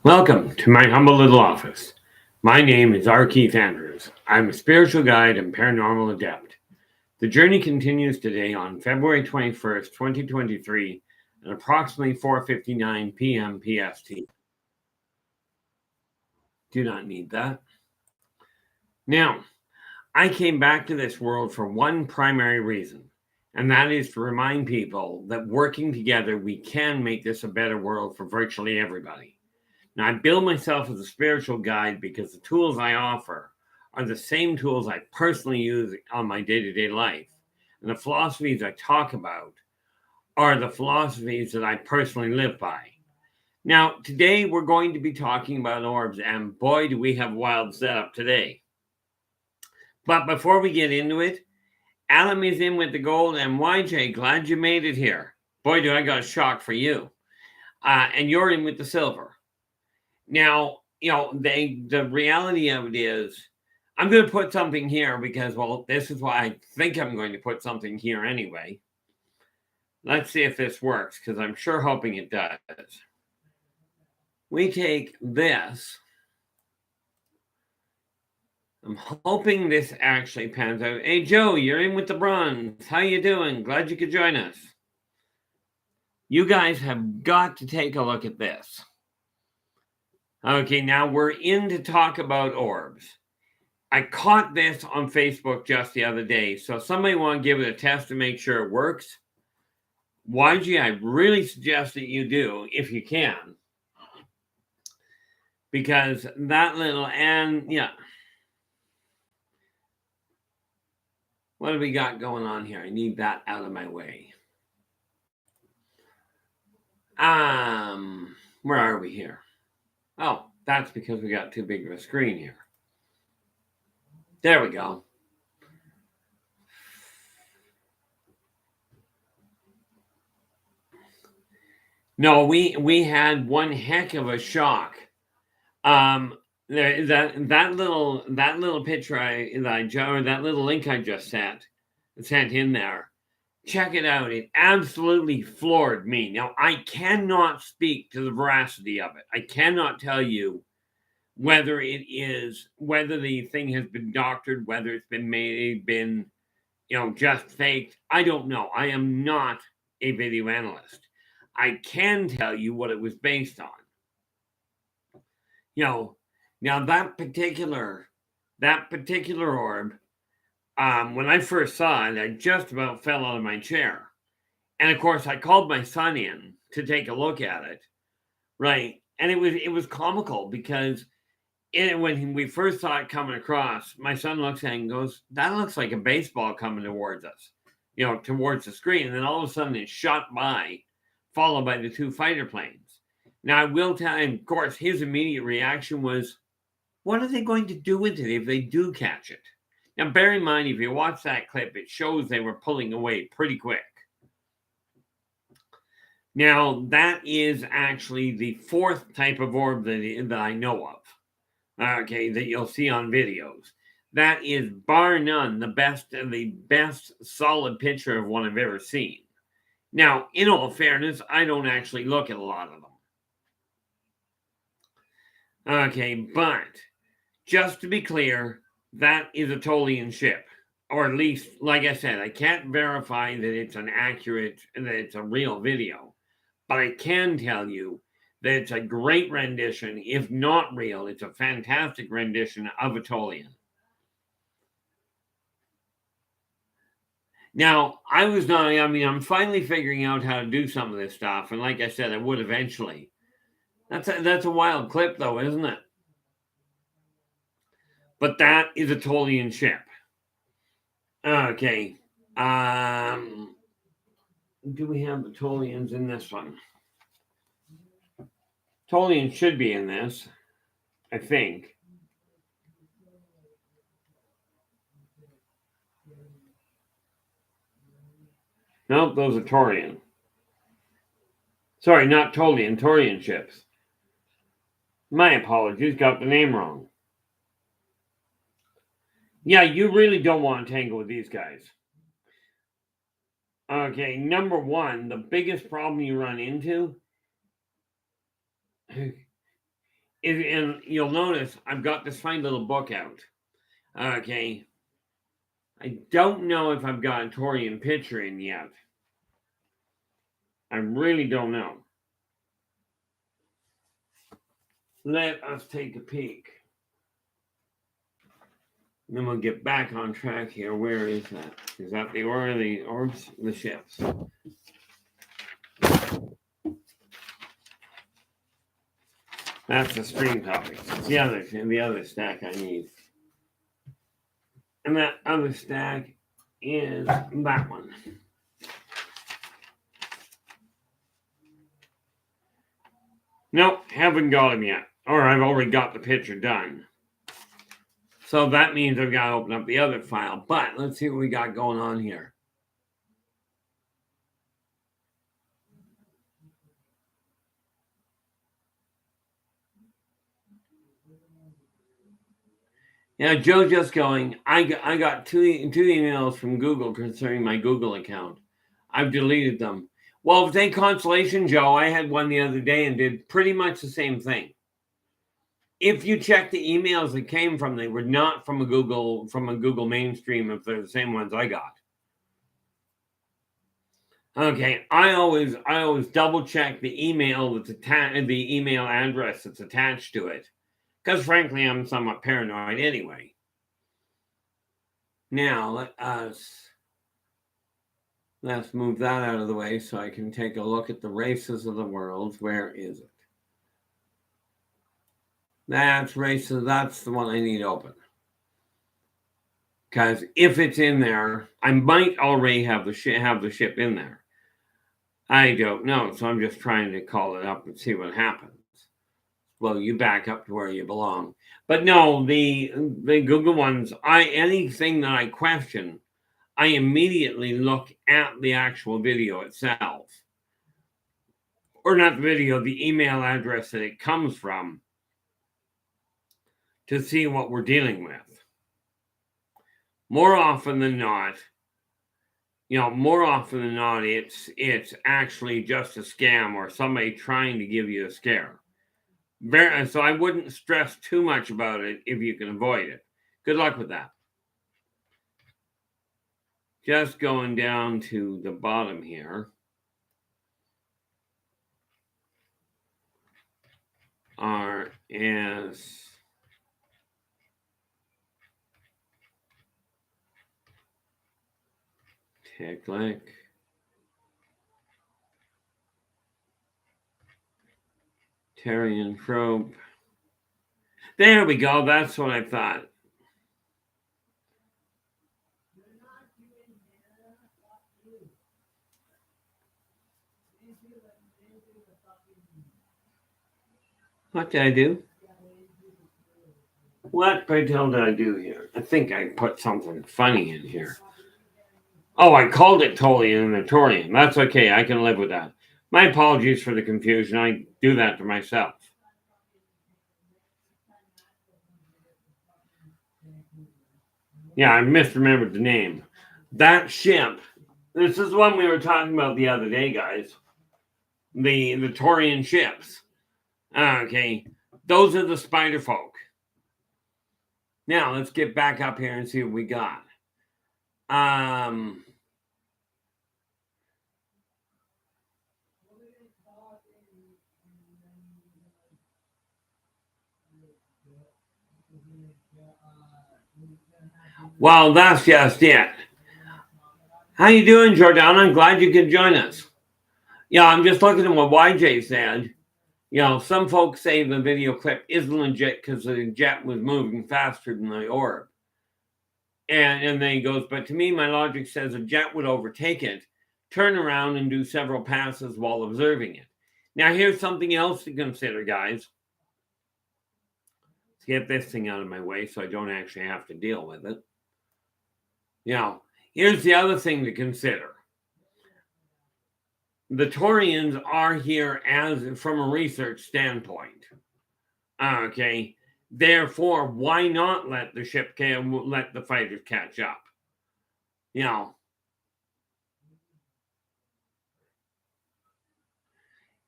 Welcome to my humble little office. My name is R. Keith Andrews. I'm a spiritual guide and paranormal adept. The journey continues today on February 21st, 2023 at approximately 4:59 p.m. PST. Do not need that. Now, I came back to this world for one primary reason, and that is to remind people that working together, we can make this a better world for virtually everybody. Now, I bill myself as a spiritual guide because the tools I offer are the same tools I personally use on my day-to-day life. And the philosophies I talk about are the philosophies that I personally live by. Now, today we're going to be talking about orbs, and boy, do we have a wild setup today. But before we get into it, Adam is in with the gold, and YJ, glad you made it here. Boy, do I got a shock for you. And you're in with the silver. Now, the reality of it is, I'm going to put something here because, well, this is why I think I'm going to put something here anyway. Let's see if this works, because I'm sure hoping it does. We take this. I'm hoping this actually pans out. Hey, Joe, you're in with the bronze. How you doing? Glad you could join us. You guys have got to take a look at this. Okay, now we're in to talk about orbs. I caught this on Facebook just the other day, so if somebody want to give it a test to make sure it works, YG, I really suggest that you do if you can. Because that little, and yeah. What do we got going on here? I need that out of my way. Where are we here? Oh, that's because we got too big of a screen here. There we go. No, we had one heck of a shock. That little picture that little link I just sent in there. Check it out. It absolutely floored me. Now, I cannot speak to the veracity of it. I cannot tell you whether the thing has been doctored, whether it's been just faked. I don't know. I am not a video analyst. I can tell you what it was based on. Now that particular orb, when I first saw it, I just about fell out of my chair. And of course, I called my son in to take a look at it, right? And it was comical because when we first saw it coming across, my son looks at it and goes, "That looks like a baseball coming towards us, towards the screen." And then all of a sudden, it shot by, followed by the two fighter planes. Now, I will tell him, of course, his immediate reaction was, what are they going to do with it if they do catch it? Now, bear in mind, if you watch that clip, it shows they were pulling away pretty quick. Now, that is actually the fourth type of orb that I know of, okay, that you'll see on videos. That is, bar none, the best solid picture of one I've ever seen. Now, in all fairness, I don't actually look at a lot of them. Okay, but just to be clear, that is a Tolian ship. Or at least, like I said, I can't verify that it's that it's a real video. But I can tell you that it's a great rendition. If not real, it's a fantastic rendition of a Tolian. Now, I'm finally figuring out how to do some of this stuff. And like I said, I would eventually. That's a wild clip, though, isn't it? But that is a Tolian ship. Okay. Do we have the Tolians in this one? Tolian should be in this, I think. Nope, those are Torian. Sorry, not Tolian, Torian ships. My apologies, got the name wrong. Yeah, you really don't want to tangle with these guys. Okay, number one, the biggest problem you run into And you'll notice I've got this fine little book out. Okay. I don't know if I've got a Taurian picture in yet. I really don't know. Let us take a peek. Then we'll get back on track here. Where is that? Is that the orbs? The ships. That's the stream topics. It's the other stack I need. And that other stack is that one. Nope, haven't got him yet. Or I've already got the picture done. So that means I've got to open up the other file. But let's see what we got going on here. Yeah, Joe just going, I got two emails from Google concerning my Google account. I've deleted them. Well, thank consolation, Joe. I had one the other day and did pretty much the same thing. If you check the emails that came from, they were not from a Google mainstream if they're the same ones I got. Okay, I always double check the email that's attached, the email address that's attached to it. Because frankly, I'm somewhat paranoid anyway. Now, let's move that out of the way so I can take a look at the races of the world. Where is it? That's races. That's the one I need open. Because if it's in there, I might already have the ship in there. I don't know, so I'm just trying to call it up and see what happens. Well, you back up to where you belong. But no, the Google ones, anything that I question, I immediately look at the actual video itself. Or not the video, the email address that it comes from to see what we're dealing with. More often than not, it's actually just a scam or somebody trying to give you a scare. So I wouldn't stress too much about it if you can avoid it. Good luck with that. Just going down to the bottom here. RS. Ticklick. Tarian probe. There we go. That's what I thought. What did I do? What, pray tell, did I do here? I think I put something funny in here. Oh, I called it Tolian and the Torian. That's okay. I can live with that. My apologies for the confusion. I do that to myself. Yeah, I misremembered the name. That ship, this is one we were talking about the other day, guys. The Taurian ships. Okay, those are the spider folk. Now, let's get back up here and see what we got. Well, that's just it. How you doing, Jordan? I'm glad you could join us. Yeah, I'm just looking at what YJ said. Some folks say the video clip isn't legit because the jet was moving faster than the orb. And then he goes, but to me, my logic says a jet would overtake it, turn around and do several passes while observing it. Now, here's something else to consider, guys. Let's get this thing out of my way so I don't actually have to deal with it. Here's the other thing to consider. The Taurians are here as from a research standpoint. Okay. Therefore, why not let the fighters catch up?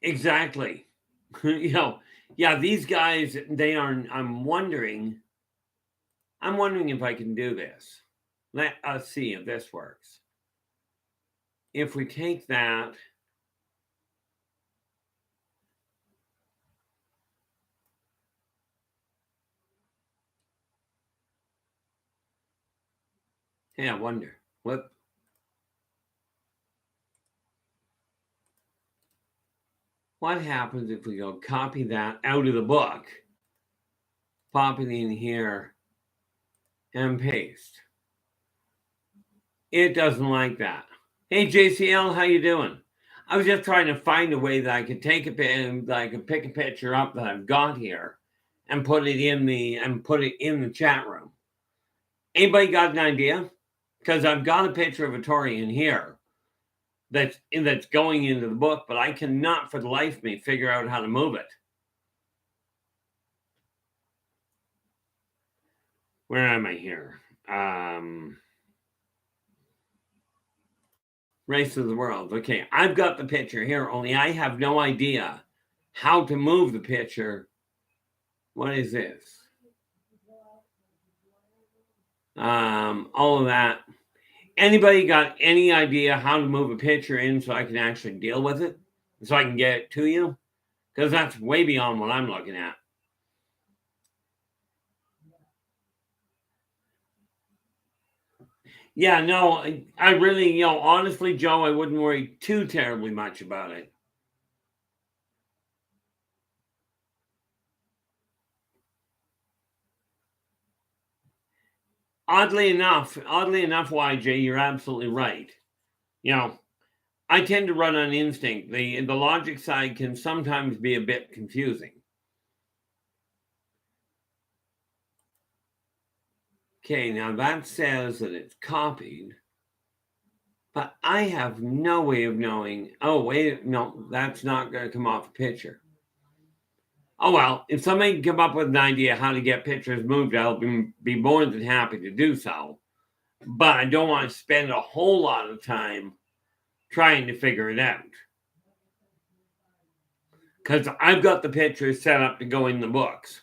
Exactly. Yeah, these guys, they are, I'm wondering if I can do this. Let us see if this works. If we take that, hey, I wonder what happens if we go copy that out of the book, pop it in here, and paste. It doesn't like that. Hey, JCL, how you doing? I was just trying to find a way that I could take that I could pick a picture up that I've got here and put it in the chat room. Anybody got an idea? Because I've got a picture of a Tory in here that's going into the book, but I cannot for the life of me figure out how to move it. Where am I here? Race of the World. Okay, I've got the picture here, only I have no idea how to move the picture. What is this? All of that. Anybody got any idea how to move a picture in so I can actually deal with it? So I can get it to you? Because that's way beyond what I'm looking at. Yeah, no, I really, honestly, Joe, I wouldn't worry too terribly much about it. Oddly enough, YJ, you're absolutely right. I tend to run on instinct. The logic side can sometimes be a bit confusing. Okay, now that says that it's copied, but I have no way of knowing. Oh, wait, no, that's not going to come off a picture. Oh, well, if somebody can come up with an idea how to get pictures moved, I'll be more than happy to do so. But I don't want to spend a whole lot of time trying to figure it out. Because I've got the pictures set up to go in the books.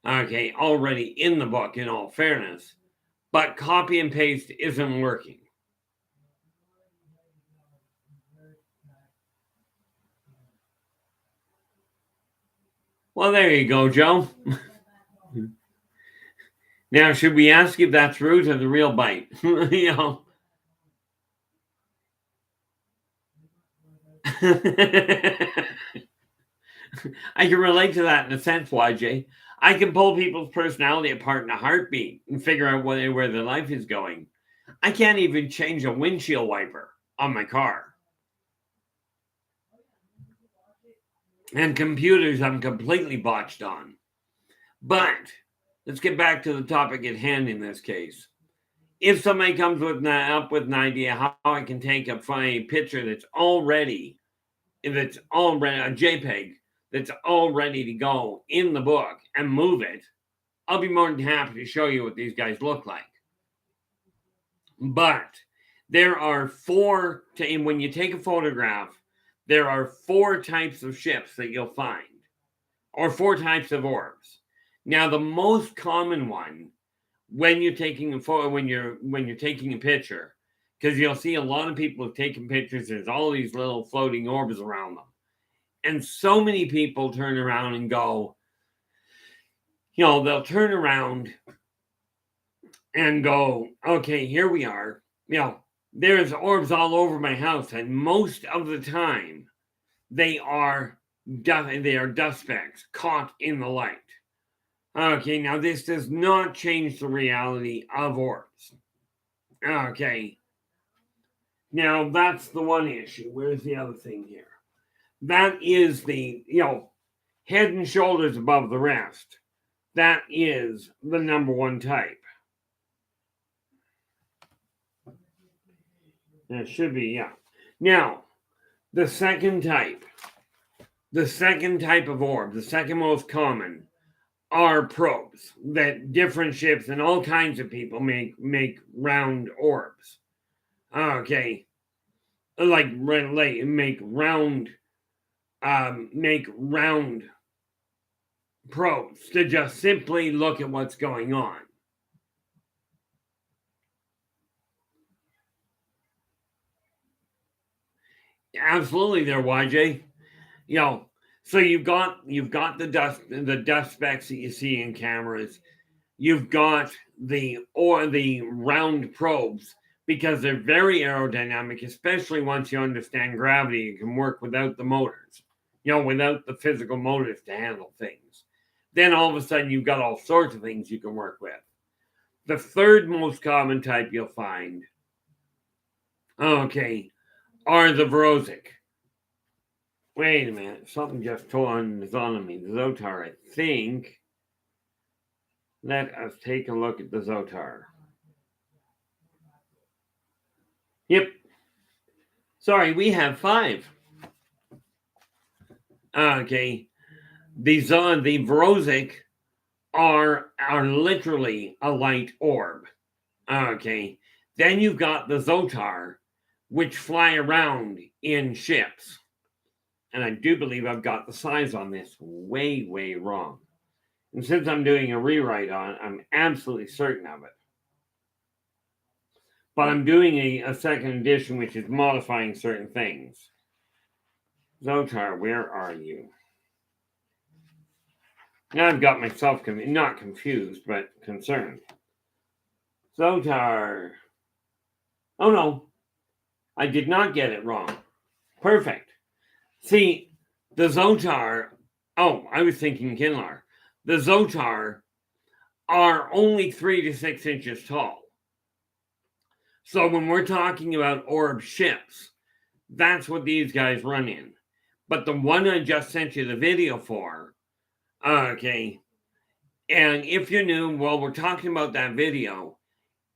Okay, already in the book, in all fairness. But copy and paste isn't working. Well, there you go, Joe. Now, should we ask if that's root or the real bite? I can relate to that in a sense, YJ. I can pull people's personality apart in a heartbeat and figure out where their life is going. I can't even change a windshield wiper on my car. And computers, I'm completely botched on. But let's get back to the topic at hand in this case. If somebody comes up with an idea how I can take a funny picture that's already a JPEG that's all ready to go in the book and move it, I'll be more than happy to show you what these guys look like. But there are when you take a photograph, there are 4 types of ships that you'll find, or 4 types of orbs. Now, the most common one when you're taking a photo, when you're taking a picture, because you'll see a lot of people have taken pictures, there's all these little floating orbs around them. And so many people turn around and go, they'll turn around and go, okay, here we are. There's orbs all over my house. And most of the time, they are dust specks caught in the light. Okay, now this does not change the reality of orbs. Okay. Now, that's the one issue. Where's the other thing here? That is the, head and shoulders above the rest. That is the number 1 type. That should be, yeah. Now, the second type of orb, the second most common, are probes that different ships and all kinds of people make round orbs. Okay. Like make round probes to just simply look at what's going on. Absolutely, there, YJ. You know, so you've got the dust specks that you see in cameras. You've got the round probes because they're very aerodynamic, especially once you understand gravity. You can work without the motors, without the physical motors to handle things. Then all of a sudden you've got all sorts of things you can work with. The third most common type you'll find, okay, are the Vorosic. Wait a minute, something just is on me. The Zotar, I think. Let us take a look at the Zotar. Yep. Sorry, we have 5. Okay. The Vorosic are literally a light orb. Okay. Then you've got the Zotar, which fly around in ships. And I do believe I've got the size on this way, way wrong. And since I'm doing a rewrite on it, I'm absolutely certain of it. But I'm doing a second edition, which is modifying certain things. Zotar, where are you? Now I've got myself not confused, but concerned. Zotar. Oh no, I did not get it wrong. Perfect. See, the Zotar. Oh, I was thinking Kinlar. The Zotar are only 3 to 6 inches tall. So when we're talking about orb ships, that's what these guys run in. But the one I just sent you the video for, okay, and if you're new, while we're talking about that video,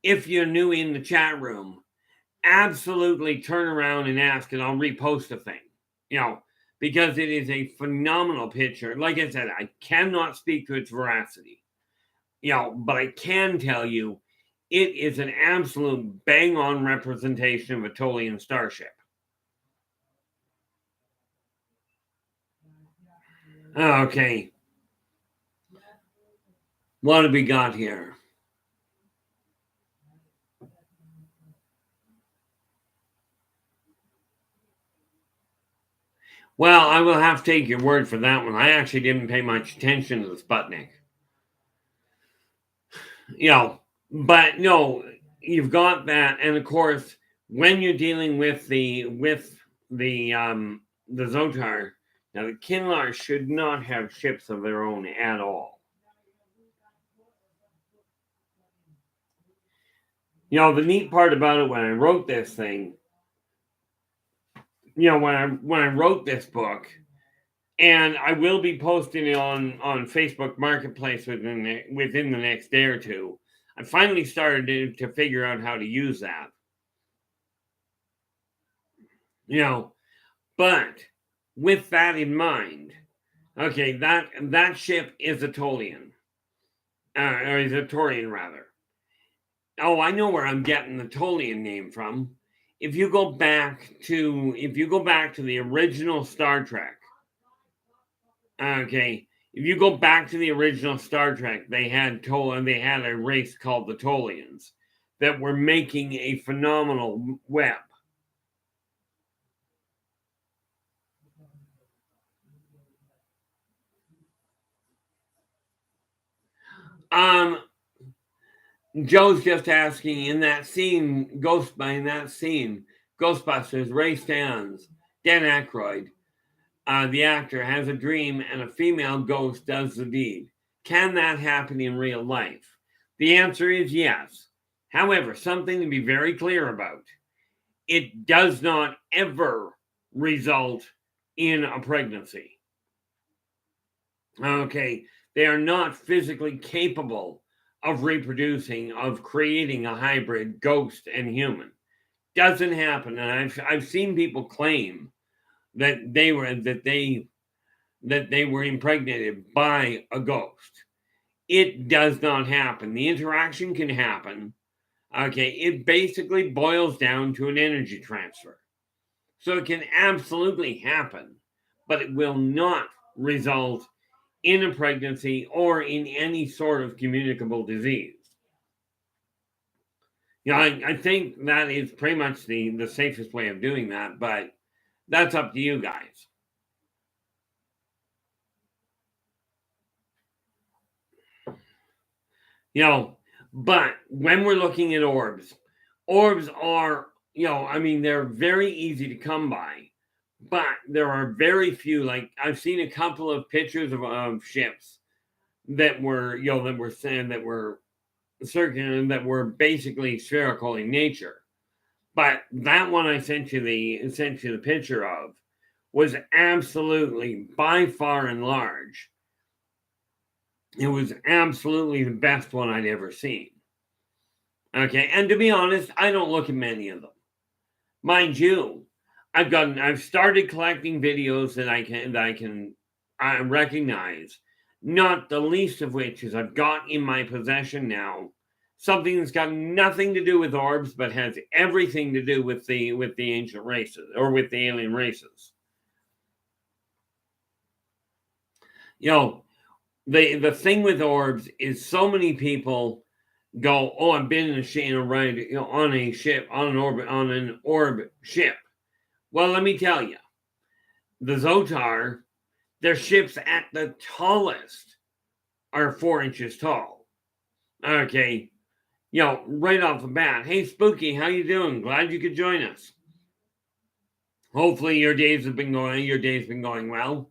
if you're new in the chat room, absolutely turn around and ask, and I'll repost the thing, because it is a phenomenal picture. Like I said, I cannot speak to its veracity, but I can tell you it is an absolute bang-on representation of a Tolian starship. Okay. What have we got here? Well, I will have to take your word for that one. I actually didn't pay much attention to the Sputnik. But no, you've got that, and of course, when you're dealing with the Zotar, now the Kinlar should not have ships of their own at all. The neat part about it when I wrote this thing, when I wrote this book, and I will be posting it on Facebook Marketplace within the next day or two. I finally started to figure out how to use that. But with that in mind, okay, that ship is a Tolian, or is a Torian rather. Oh, I know where I'm getting the Tolian name from. If you go back to the original Star Trek, okay, if you go back to the original Star Trek, they had a race called the Tolians that were making a phenomenal web. Joe's just asking in that scene, Ghostbusters, Ray Stans, Dan Aykroyd, the actor, has a dream and a female ghost does the deed. Can that happen in real life? The answer is yes. However, something to be very clear about, it does not ever result in a pregnancy. Okay, they are not physically capable of reproducing, of creating a hybrid ghost and human. Doesn't happen. And I've seen people claim that they were impregnated by a ghost. It does not happen. The interaction can happen. Okay, it basically boils down to an energy transfer. So it can absolutely happen, but it will not result in a pregnancy or in any sort of communicable disease. I think that is pretty much the safest way of doing that, but that's up to you guys. But when we're looking at orbs are, they're very easy to come by, but there are very few. Like, I've seen a couple of pictures of ships that were, that were circular, that were basically spherical in nature. But that one I sent you the picture of was absolutely, by far and large, it was absolutely the best one I'd ever seen. Okay, and to be honest, I don't look at many of them. Mind you, I've started collecting videos that I can recognize. Not the least of which is I've got in my possession now something that's got nothing to do with orbs, but has everything to do with the ancient races, or with the alien races. The thing with orbs is so many people go, "Oh, I've been in a ride on a ship, on an orb ship." Well, let me tell you, the Zotar, their ships at the tallest are 4 inches tall. Okay, right off the bat. Hey, Spooky, how you doing? Glad you could join us. Hopefully your day's been going well.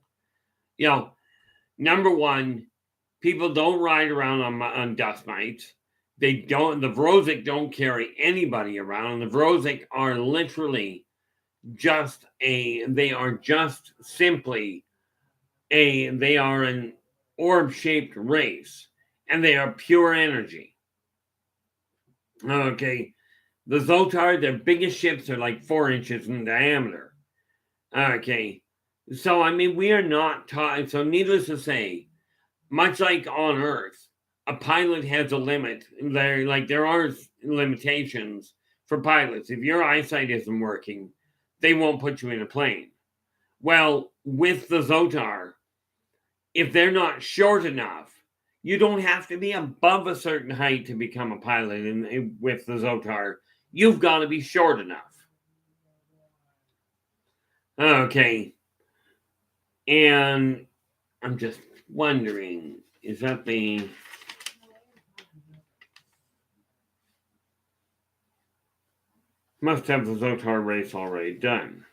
Number one, people don't ride around on dust mites. The Vrosic don't carry anybody around. And the Vrosic are literally they are an orb-shaped race, and they are pure energy. Okay, the Zotar, their biggest ships are like 4 inches in diameter. Okay, so we are not taught. So needless to say, much like on Earth, a pilot has a limit. There are limitations for pilots. If your eyesight isn't working, they won't put you in a plane. Well, with the Zotar, if they're not short enough, you don't have to be above a certain height to become a pilot. With the Zotar, you've got to be short enough. Okay. And I'm just wondering, is that the... Must have the Zotar race already done.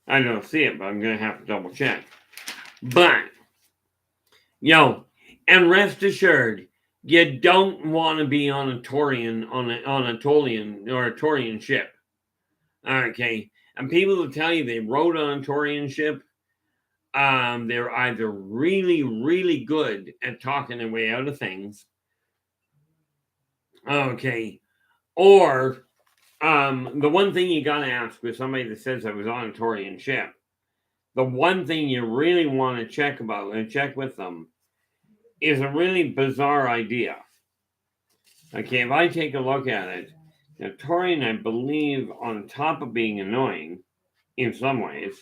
I don't see it, but I'm going to have to double check. But, and rest assured, you don't want to be on a Taurian ship. Okay. And people will tell you they rode on a Taurian ship, they're either really, really good at talking their way out of things. Okay. Or the one thing you gotta ask with somebody that says I was on a Taurian ship, the one thing you really want to check with them is a really bizarre idea. Okay, if I take a look at it, now Taurian, I believe, on top of being annoying in some ways,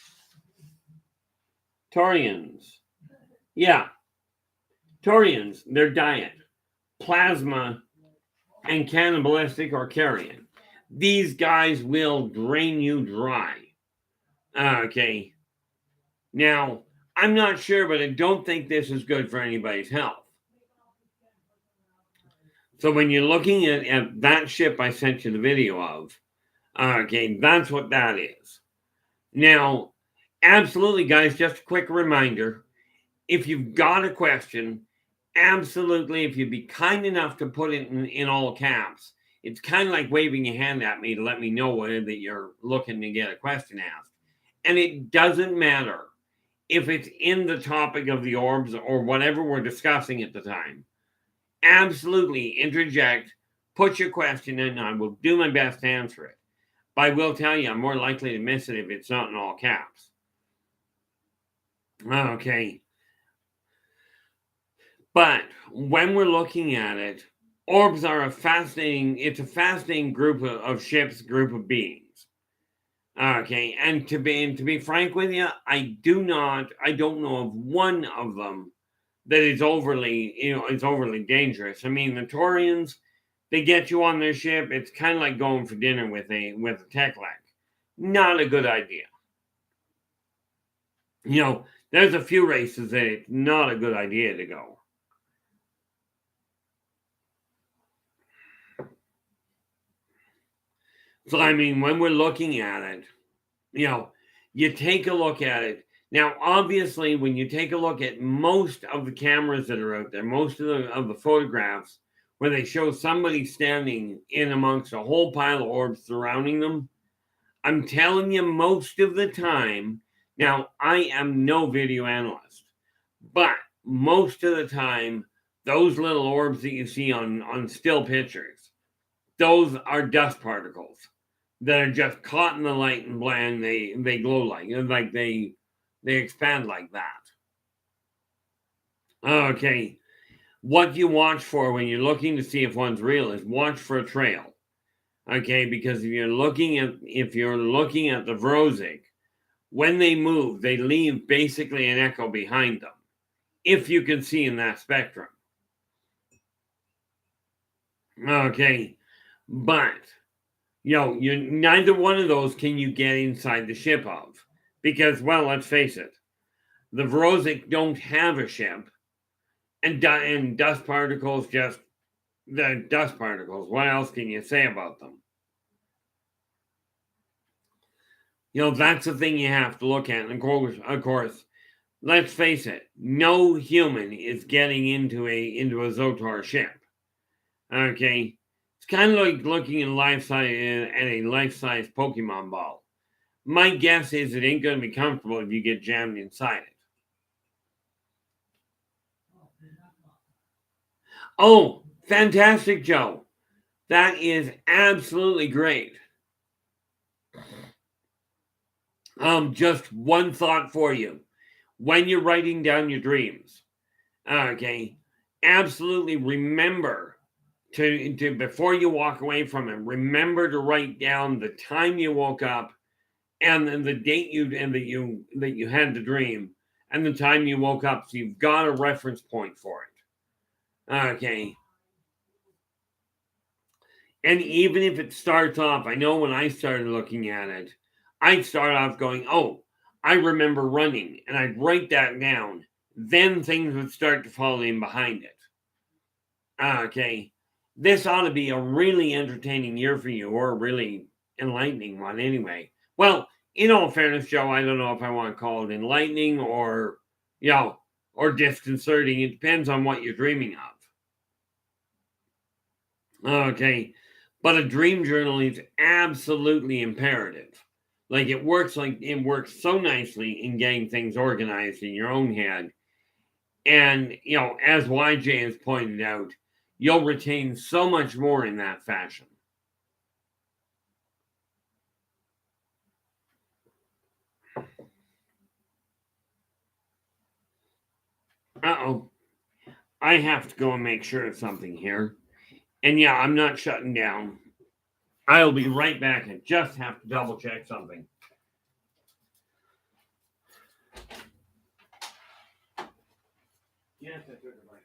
Taurians, their diet, plasma and cannibalistic or carrion. These guys will drain you dry. Okay. Now, I'm not sure, but I don't think this is good for anybody's health. So when you're looking at that ship I sent you the video of, okay, that's what that is. Now, absolutely, guys, just a quick reminder, if you've got a question, absolutely, if you'd be kind enough to put it in all caps, it's kind of like waving your hand at me to let me know that you're looking to get a question asked. And it doesn't matter if it's in the topic of the orbs or whatever we're discussing at the time. Absolutely interject, put your question in, and I will do my best to answer it. But I will tell you, I'm more likely to miss it if it's not in all caps. Okay. But when we're looking at it, orbs are a fascinating group of ships, group of beings. Okay, and to be frank with you, I don't know of one of them that is overly dangerous. I mean, the Taurians, they get you on their ship. It's kind of like going for dinner with a Teclac. Not a good idea. There's a few races that it's not a good idea to go. So, I mean, when we're looking at it, you take a look at it. Now, obviously, when you take a look at most of the cameras that are out there, most of the photographs where they show somebody standing in amongst a whole pile of orbs surrounding them, I'm telling you, most of the time, now, I am no video analyst, but most of the time, those little orbs that you see on still pictures, those are dust particles that are just caught in the light and bland. They glow like they expand like that. Okay. What you watch for when you're looking to see if one's real is watch for a trail. Okay, because if you're looking at the Vrozic, when they move, they leave basically an echo behind them. If you can see in that spectrum. Okay. But neither one of those can you get inside the ship of. Because, well, let's face it, the Vrozic don't have a ship. And dust particles, the dust particles. What else can you say about them? That's the thing you have to look at. And of course, let's face it, no human is getting into a Zotar ship. Okay? It's kind of like looking at a life-size Pokemon ball. My guess is it ain't going to be comfortable if you get jammed inside it. Oh, fantastic, Joe. That is absolutely great. Just one thought for you. When you're writing down your dreams, okay, absolutely remember to before you walk away from it, remember to write down the time you woke up and then the date that you had the dream and the time you woke up, so you've got a reference point for it. Okay. And even if it starts off, I know when I started looking at it, I'd start off going, oh, I remember running, and I'd write that down. Then things would start to fall in behind it. Okay. This ought to be a really entertaining year for you, or a really enlightening one anyway. Well, in all fairness, Joe, I don't know if I want to call it enlightening or disconcerting. It depends on what you're dreaming of. Okay. But a dream journal is absolutely imperative. Like it works so nicely in getting things organized in your own head. And, as YJ has pointed out, you'll retain so much more in that fashion. Uh-oh. I have to go and make sure of something here. And yeah, I'm not shutting down. I'll be right back. I just have to double check something. Yes, I took it right.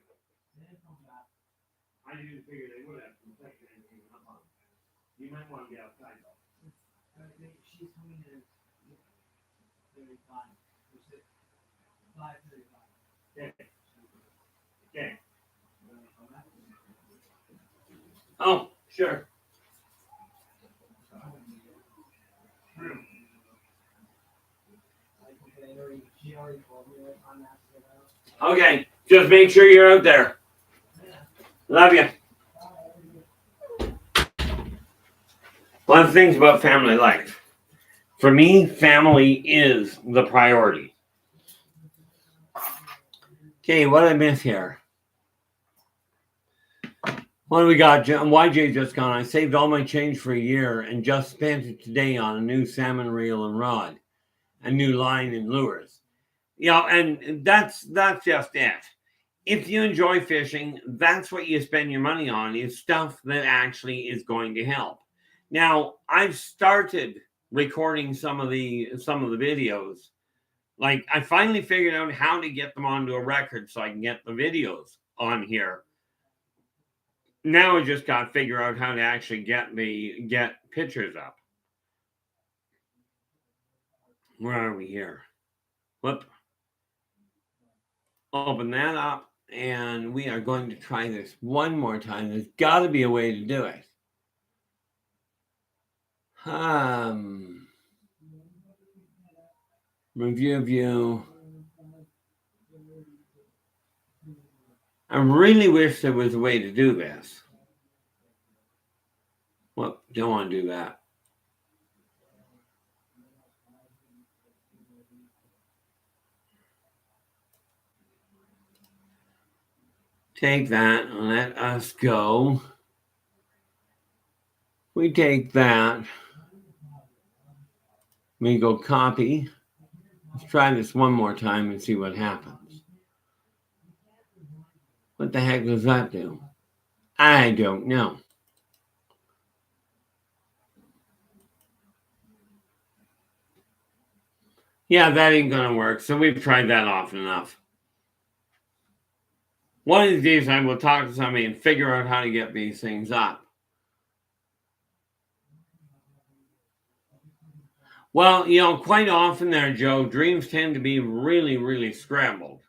I didn't figure they would have protected anything up on. You might want to get outside though. She's coming in 35. 5:35. Okay. Okay. Oh, sure. Okay, just make sure you're out there. Love you. One of the things about family life, for me, family is the priority. Okay, what did I miss here? What do we got? YJ just gone. I saved all my change for a year and just spent it today on a new salmon reel and rod, a new line and lures. And that's just it. If you enjoy fishing, that's what you spend your money on, is stuff that actually is going to help. Now, I've started recording some of the videos. Like, I finally figured out how to get them onto a record so I can get the videos on here. Now I just got to figure out how to actually get pictures up. Where are we here? Whoop. Open that up, and we are going to try this one more time. There's got to be a way to do it. Review view. I really wish there was a way to do this. Well, don't want to do that. Take that and let us go. We take that. We go copy. Let's try this one more time and see what happens. What the heck does that do? I don't know. Yeah, that ain't gonna work. So we've tried that often enough. One of these days I will talk to somebody and figure out how to get these things up. Well, quite often there, Joe, dreams tend to be really, really scrambled.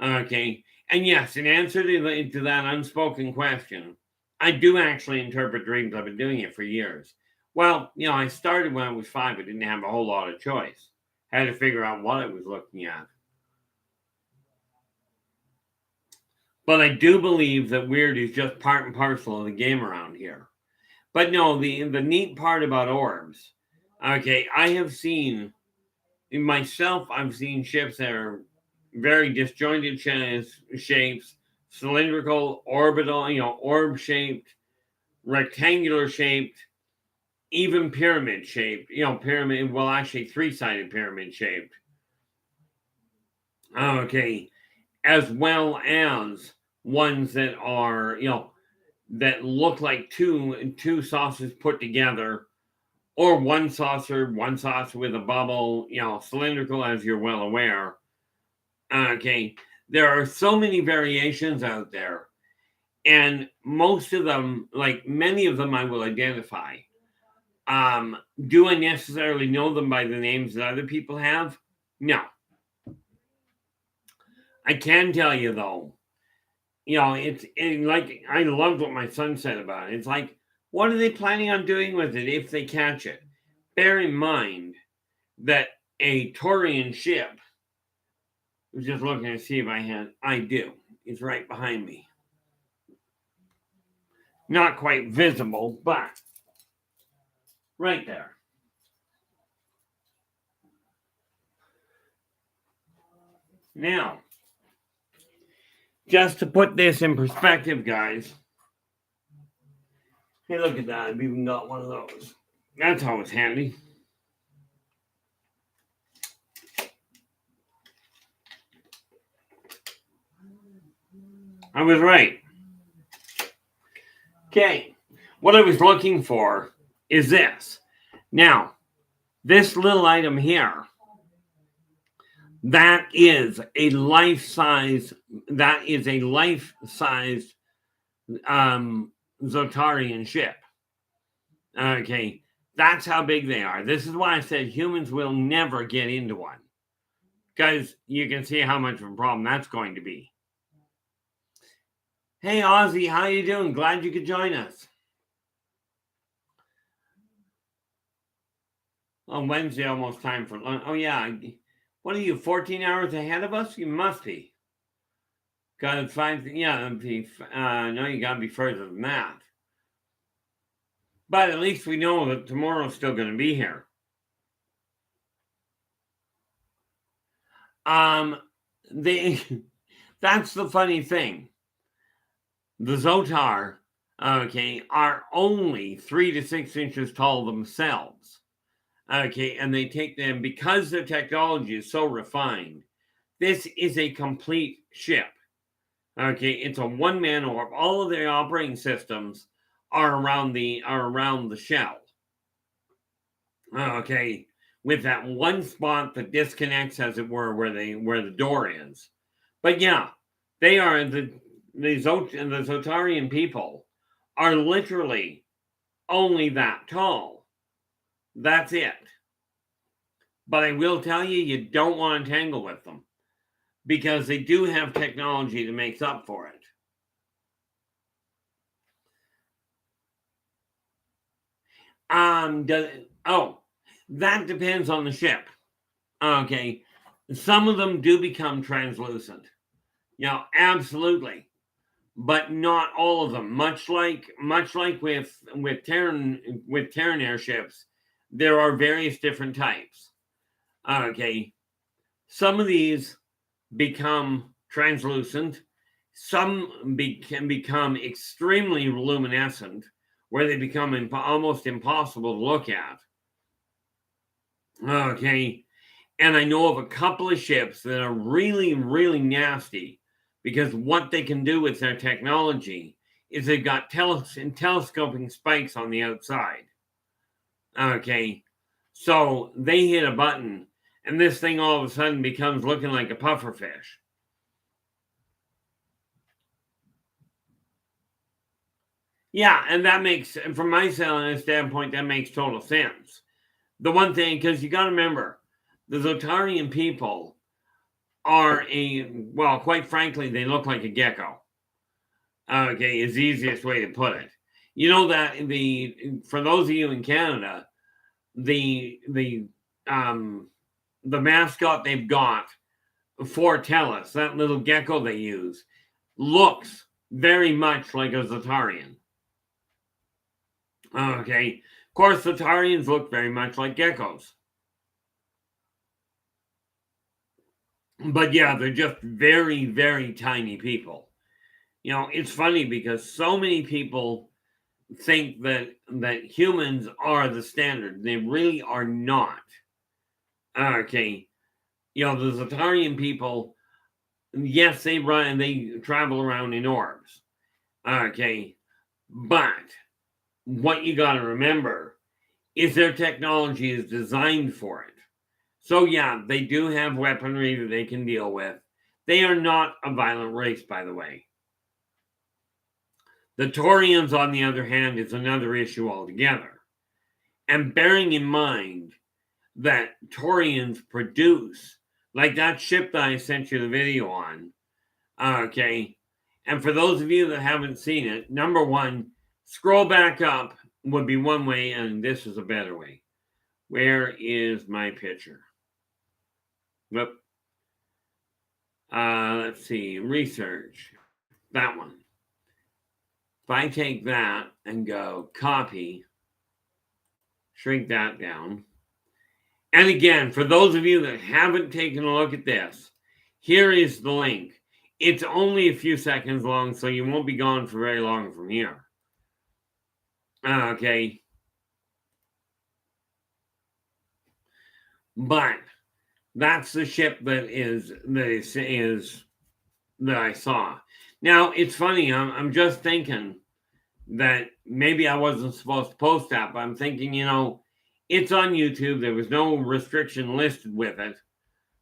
Okay. And yes, in answer to that unspoken question, I do actually interpret dreams. I've been doing it for years. Well, I started when I was 5. I didn't have a whole lot of choice. I had to figure out what I was looking at. But I do believe that weird is just part and parcel of the game around here. But no, the neat part about orbs, okay, I have seen, in myself, I've seen ships that are very disjointed shapes, cylindrical, orbital, orb-shaped, rectangular-shaped, even pyramid-shaped, actually 3-sided pyramid-shaped. Okay, as well as ones that are, that look like two saucers put together, or one saucer with a bubble, cylindrical, as you're well aware. Okay, there are so many variations out there, and most of them, like many of them, I will identify. Do I necessarily know them by the names that other people have? No. I can tell you though, it's like, I loved what my son said about it. It's like, what are they planning on doing with it if they catch it? Bear in mind that a Taurian ship, I was just looking to see if I do. It's right behind me. Not quite visible, but right there. Now, just to put this in perspective, guys. Hey, look at that. I've even got one of those. That's always handy. I was right. Okay. What I was looking for is this. Now, this little item here, that is a life-size Zotarian ship. Okay, that's how big they are. This is why I said humans will never get into one, because you can see how much of a problem that's going to be. Hey, Ozzy, how you doing? Glad you could join us. On Wednesday, almost time for lunch. Oh, yeah. What are you, 14 hours ahead of us? You must be. Got to find, no, you got to be further than that. But at least we know that tomorrow's still going to be here. That's the funny thing. The Zotar, are only 3 to 6 inches tall themselves. Okay, and they take them because their technology is so refined. This is a complete ship. Okay, it's a one-man orb. All of their operating systems are around the shell. Okay, with that one spot that disconnects, as it were, where the door is. But yeah, they are the Zotarian people are literally only that tall. That's it. But I will tell you, you don't want to tangle with them because they do have technology that makes up for it. That depends on the ship. Okay, some of them do become translucent. Absolutely, but not all of them. Much like with Terran airships, there are various different types. Okay, some of these become translucent. Some can become extremely luminescent, where they become almost impossible to look at. Okay, and I know of a couple of ships that are really, really nasty because what they can do with their technology is they've got telescoping spikes on the outside. Okay, so they hit a button and this thing all of a sudden becomes looking like a pufferfish. Yeah, and that makes, from my standpoint, that makes total sense. The one thing, because you got to remember, the Zotarian people are quite frankly, they look like a gecko. Okay, is the easiest way to put it. You know that for those of you in Canada, the mascot they've got for Tellus, that little gecko they use, looks very much like a Zatarian. Okay, of course, Zatarians look very much like geckos. But yeah, they're just very, very tiny people. It's funny because so many people think that humans are the standard. They really are not. Okay, the Zatarian people, yes, they travel around in orbs. Okay, but what you got to remember is their technology is designed for it. So yeah, they do have weaponry that they can deal with. They are not a violent race, by the way. The Taurians, on the other hand, is another issue altogether. And bearing in mind that Taurians produce, like that ship that I sent you the video on, okay, and for those of you that haven't seen it, number one, scroll back up would be one way, and this is a better way. Where is my picture? Whoop. Let's see, research, that one. If I take that and go copy, shrink that down. And again, for those of you that haven't taken a look at this, here is the link. It's only a few seconds long, so you won't be gone for very long from here. Okay. But that's the ship that I saw. Now, it's funny. I'm just thinking that maybe I wasn't supposed to post that, but I'm thinking, it's on YouTube. There was no restriction listed with it.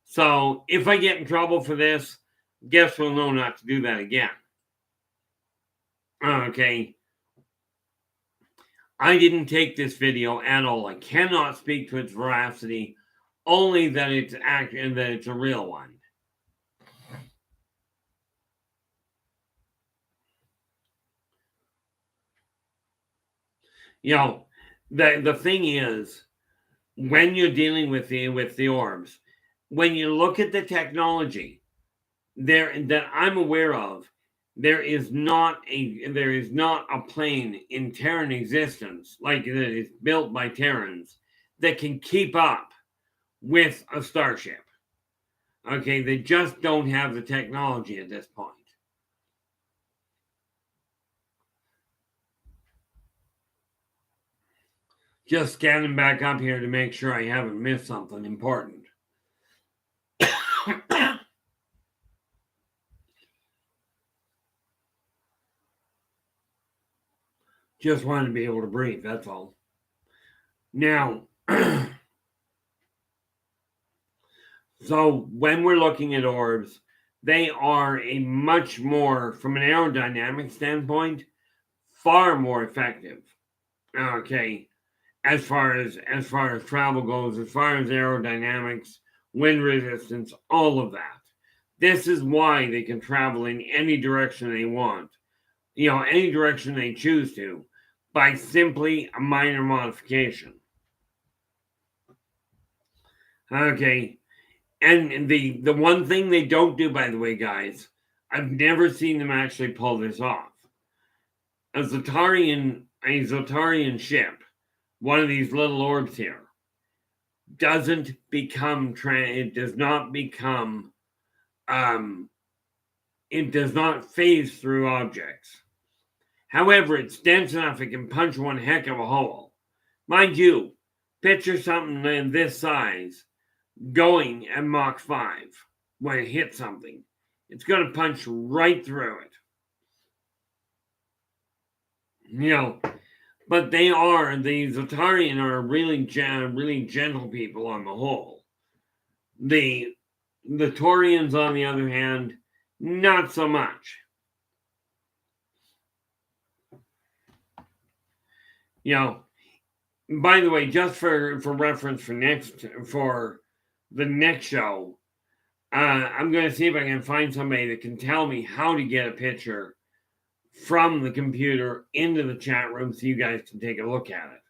So if I get in trouble for this, guess we'll know not to do that again. Okay. I didn't take this video at all. I cannot speak to its veracity, only that it's accurate and that it's a real one. The thing is, when you're dealing with the orbs, when you look at the technology that I'm aware of, there is not a plane in Terran existence like that is built by Terrans that can keep up with a starship. Okay, they just don't have the technology at this point. Just scanning back up here to make sure I haven't missed something important. Just wanted to be able to breathe, that's all. Now, So when we're looking at orbs, they are a much more, from an aerodynamic standpoint, far more effective. Okay, as far as travel goes, as far as aerodynamics, wind resistance, all of that. This is why they can travel in any direction they want, any direction they choose to, by simply a minor modification. Okay, and the one thing they don't do, by the way, guys, I've never seen them actually pull this off. A Zoltarian ship, one of these little orbs here, doesn't become it does not become it does not phase through objects. However, it's dense enough it can punch one heck of a hole. Mind you, picture something in this size going at Mach 5 when it hits something. It's going to punch right through it. But the Zoltarian are really gentle people on the whole. The Taurians, on the other hand, not so much. By the way, just for reference for the next show, I'm going to see if I can find somebody that can tell me how to get a picture from the computer into the chat room so you guys can take a look at it.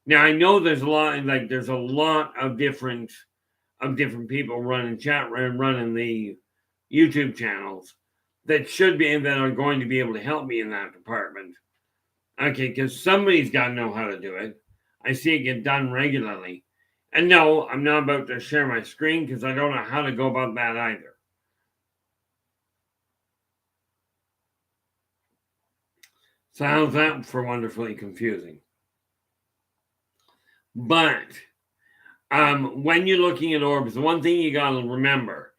Now, I know there's a lot of different people running the YouTube channels that are going to be able to help me in that department. Okay, because somebody's got to know how to do it. I see it get done regularly. And no, I'm not about to share my screen because I don't know how to go about that either. So how's that for wonderfully confusing? But when you're looking at orbs, the one thing you got to remember,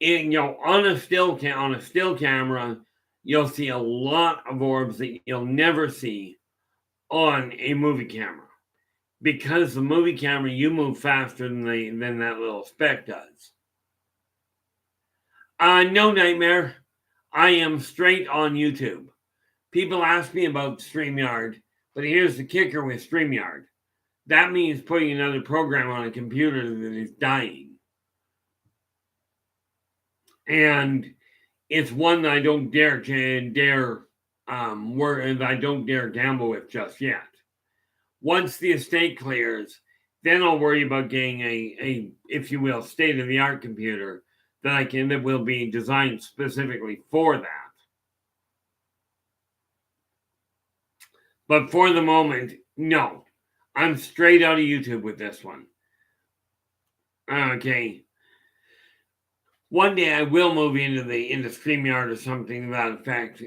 on a still camera, you'll see a lot of orbs that you'll never see on a movie camera. Because the movie camera, you move faster than that little speck does. No nightmare. I am straight on YouTube. People ask me about StreamYard, but here's the kicker with StreamYard. That means putting another program on a computer that is dying. And it's one that I don't dare gamble with just yet. Once the estate clears, then I'll worry about getting a if you will, state-of-the-art computer that will be designed specifically for that. But for the moment, no. I'm straight out of YouTube with this one. Okay. One day I will move into StreamYard or something to that effect.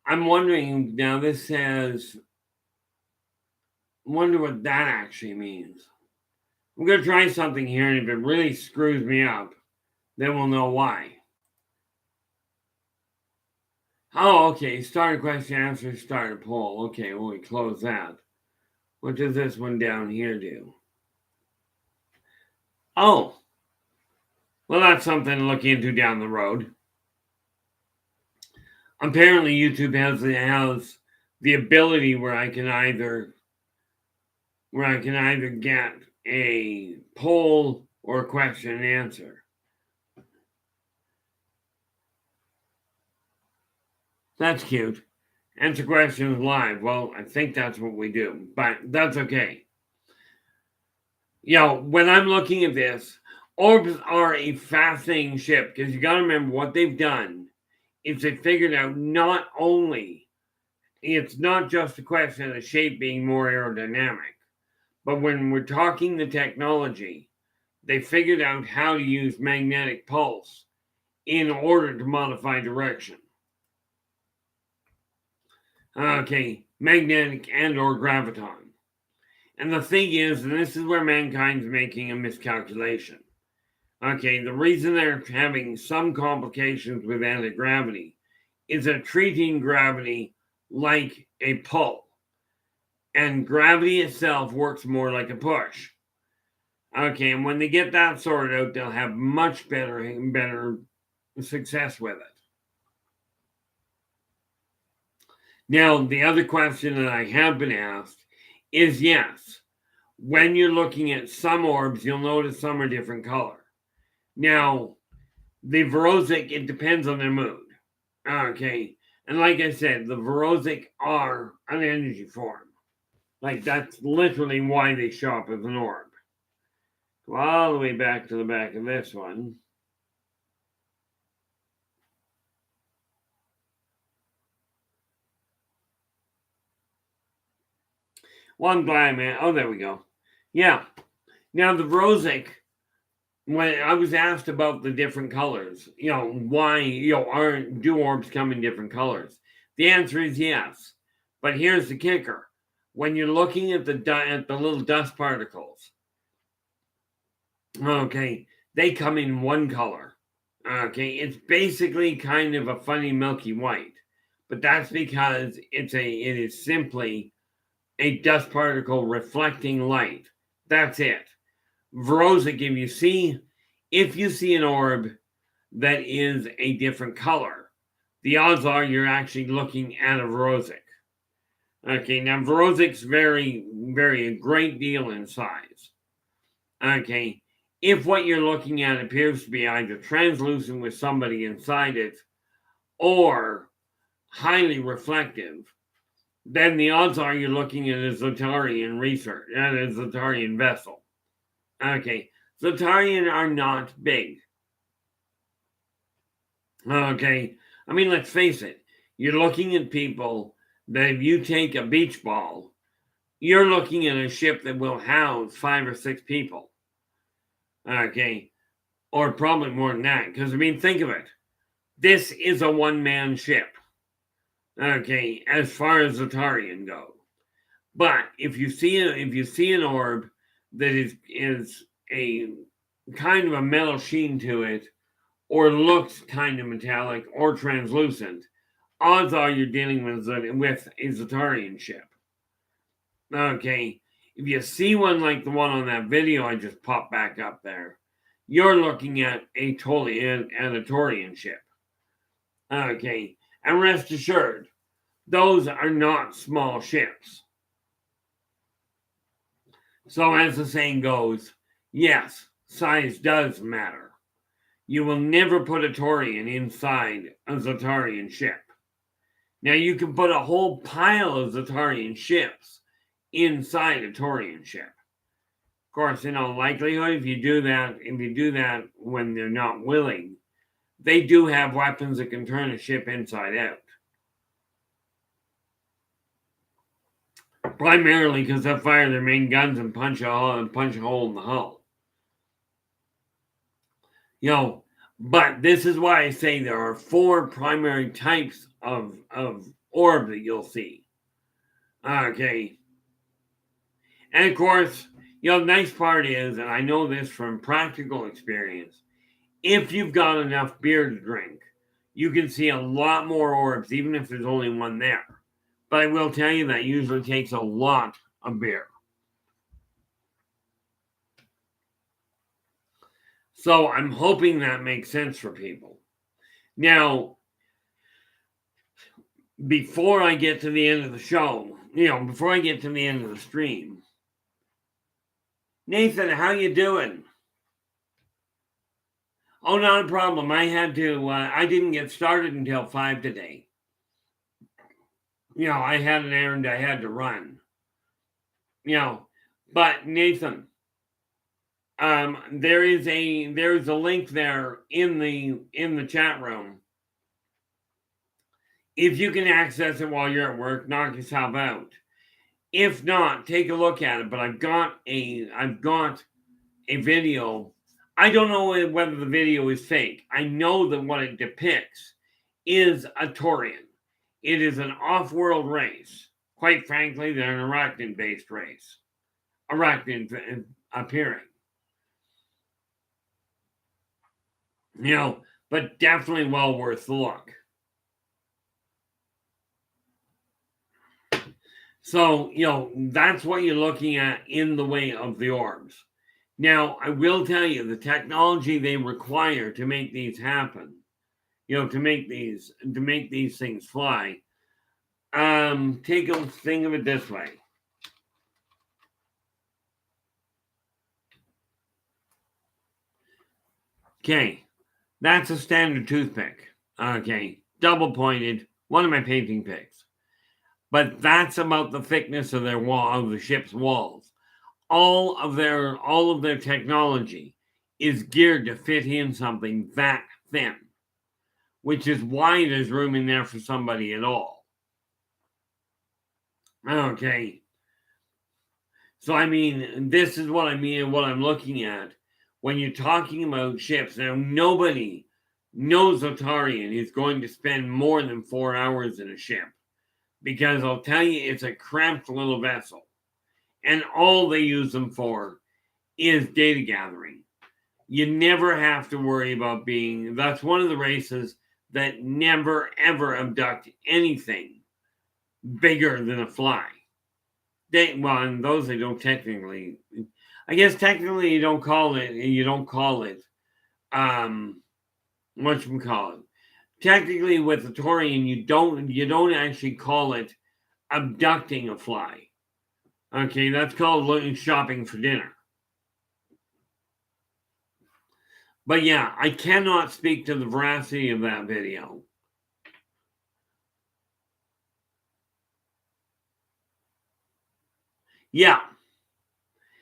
I'm wondering now. This says, wonder what that actually means. I'm gonna try something here, and if it really screws me up, then we'll know why. Oh, okay. Start a question, answer, start a poll. Okay, well, we close that. What does this one down here do? Oh, well, that's something to look into down the road. Apparently, YouTube has the ability where I can either get a poll or a question and answer. That's cute. Answer questions live. Well, I think that's what we do, but that's okay. When I'm looking at this, Orbs are a fascinating ship because you got to remember what they've done is they figured out not only it's not just a question of the shape being more aerodynamic, but when we're talking the technology, they figured out how to use magnetic pulse in order to modify direction. Okay, magnetic and or graviton. And the thing is, and this is where mankind's making a miscalculation. Okay, the reason they're having some complications with anti-gravity is they're treating gravity like a pull. and gravity itself works more like a push. Okay, and when they get that sorted out, they'll have much better success with it. Now, the other question that I have been asked is, yes, when you're looking at some orbs, you'll notice some are different color. Now, the Vorosic, it depends on their mood. Okay, and like I said, the Vorosic are an energy form. Like, that's literally why they show up as an orb. Go all the way back to the back of this one. Well, I'm glad, man. Oh, there we go. Yeah. Now, the Vorosic, when I was asked about the different colors, why, do orbs come in different colors? The answer is yes. But here's the kicker. When you're looking at the little dust particles, okay, they come in one color. Okay, it's basically kind of a funny milky white, but that's because it is simply a dust particle reflecting light. That's it. Vorosic, if you see an orb that is a different color, the odds are you're actually looking at a Vorosic. Okay, now Vorosic's vary a great deal in size. Okay, if what you're looking at appears to be either translucent with somebody inside it or highly reflective, then the odds are you're looking at a Xotarian vessel. Okay, Xotarian are not big. Okay, I mean, let's face it. You're looking at people that if you take a beach ball, you're looking at a ship that will house 5 or 6 people. Okay, or probably more than that. Because, I mean, think of it. This is a one-man ship. Okay, as far as Xotarian go. But if you see an orb that is a kind of a metal sheen to it, or looks kind of metallic or translucent, odds are you're dealing with a Xotarian ship. Okay, if you see one like the one on that video I just popped back up there, you're looking at a totally Anatorian ship. Okay, and rest assured, those are not small ships. So as the saying goes, yes, size does matter. You will never put a Taurian inside a Xotarian ship. Now you can put a whole pile of Xotarian ships inside a Taurian ship. Of course, in all likelihood, if you do that when they're not willing, they do have weapons that can turn a ship inside out. Primarily because they'll fire their main guns and punch a hole in the hull. But this is why I say there are 4 primary types of orb that you'll see. Okay. And of course, the nice part is, and I know this from practical experience, if you've got enough beer to drink, you can see a lot more orbs, even if there's only one there. But I will tell you that usually takes a lot of beer. So I'm hoping that makes sense for people. Now, before I get to the end of the show, before I get to the end of the stream, Nathan, how you doing? Oh, not a problem. I didn't get started until 5 today. I had an errand I had to run. But Nathan, there is a link there in the chat room. If you can access it while you're at work, knock yourself out. If not, take a look at it. But I've got a video. I don't know whether the video is fake. I know that what it depicts is a Taurian. It is an off-world race. Quite frankly, they're an Arachnin-based race. Arachnin appearing. But definitely well worth the look. So, that's what you're looking at in the way of the orbs. Now, I will tell you the technology they require to make these happen, to make these things fly. Take a think of it this way. Okay, that's a standard toothpick. Okay, double pointed, one of my painting picks. But that's about the thickness of their wall, of the ship's walls. All of their technology is geared to fit in something that thin, which is why there's room in there for somebody at all. Okay. So I mean, this is what I mean, what I'm looking at when you're talking about ships. Now, nobody knows Otarian is going to spend more than 4 hours in a ship, because I'll tell you, it's a cramped little vessel, and all they use them for is data gathering. You never have to worry about that's one of the races that never ever abduct anything bigger than a fly. And those they don't technically. I guess technically you don't call it. What you call it? Technically, with the Torian, you don't actually call it abducting a fly. Okay, that's called shopping for dinner. But yeah, I cannot speak to the veracity of that video. Yeah,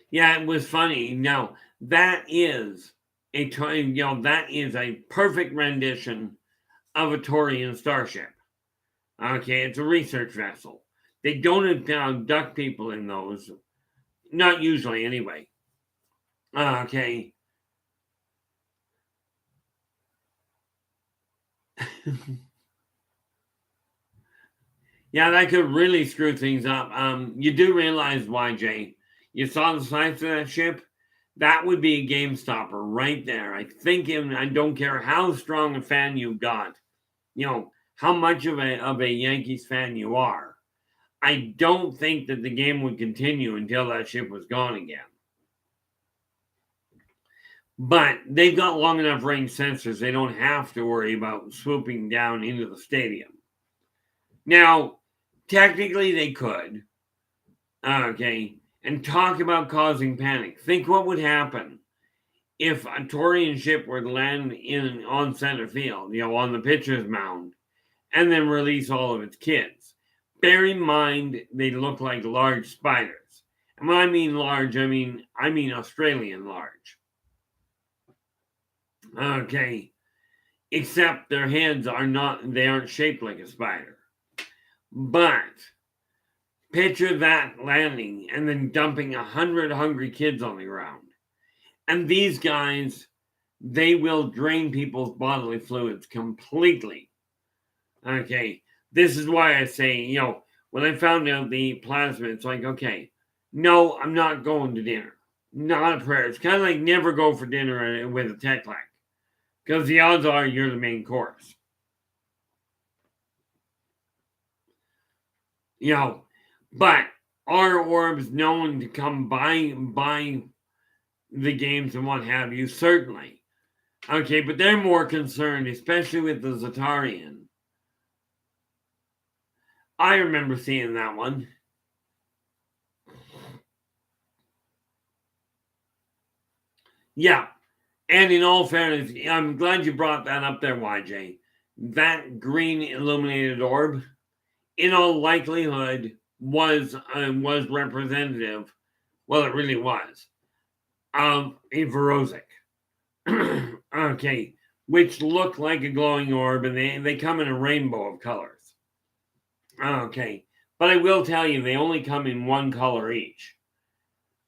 it was funny. Now that is a perfect rendition of a Torian starship. Okay, it's a research vessel. They don't abduct people in those, not usually anyway. Okay. Yeah, that could really screw things up. You do realize, YJ, you saw the size of that ship? That would be a game stopper right there. I don't care how strong a fan you've got, how much of a Yankees fan you are. I don't think that the game would continue until that ship was gone again. But they've got long enough range sensors, they don't have to worry about swooping down into the stadium. Now, technically, they could. Okay. And talk about causing panic. Think what would happen if a Torian ship were to land on center field, on the pitcher's mound, and then release all of its kids. Bear in mind, they look like large spiders. And when I mean large, I mean Australian large. Okay. Except their heads aren't shaped like a spider. But picture that landing and then dumping 100 hungry kids on the ground. And these guys, they will drain people's bodily fluids completely. Okay. This is why I say, when I found out the plasma, it's like, okay, no, I'm not going to dinner. Not a prayer. It's kind of like never go for dinner with a tech lac, because the odds are you're the main course. But are orbs known to come by the games and what have you? Certainly. Okay, but they're more concerned, especially with the Zatarian. I remember seeing that one. Yeah. And in all fairness, I'm glad you brought that up there, YJ. That green illuminated orb, in all likelihood, was representative. Well, it really was, of a Verosic. Okay, which look like a glowing orb, and they come in a rainbow of colors. Okay, but I will tell you, they only come in one color each.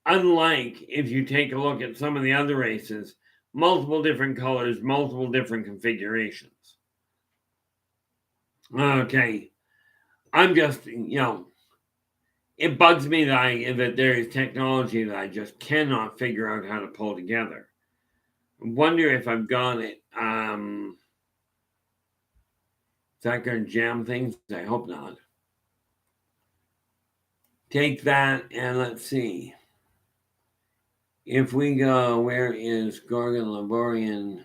Unlike if you take a look at some of the other races, multiple different colors, multiple different configurations. Okay, I'm just, it bugs me that there is technology that I just cannot figure out how to pull together. I wonder if I've got it. Is that going to jam things? I hope not. take that and let's see. If we go, where is Gorgon Laborian?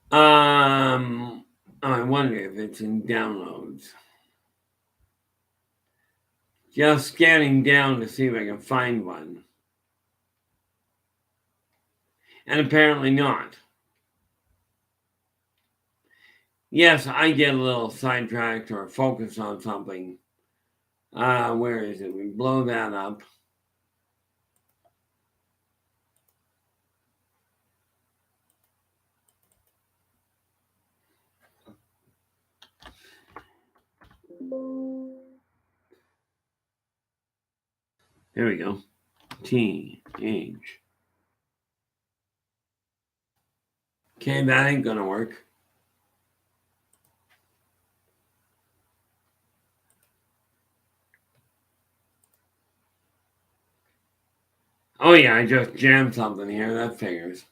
I wonder if it's in downloads. Just scanning down to see if I can find one. And apparently not. Yes, I get a little sidetracked or focused on something. Where is it? We blow that up. There we go. TH. Okay, that ain't gonna work. Oh yeah, I just jammed something here. That figures.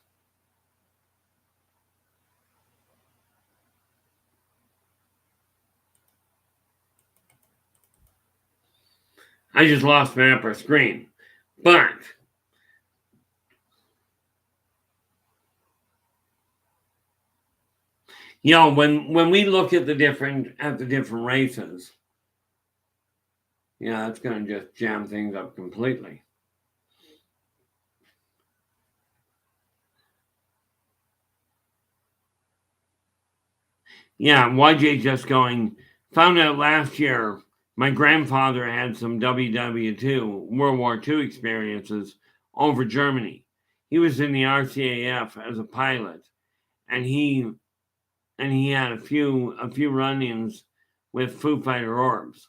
I just lost my upper screen. But when we look at the different races, yeah, that's gonna just jam things up completely. Yeah, YJ just going, found out last year my grandfather had some WW2, World War II experiences over Germany. He was in the RCAF as a pilot, and he had a few run-ins with Foo Fighter Orbs.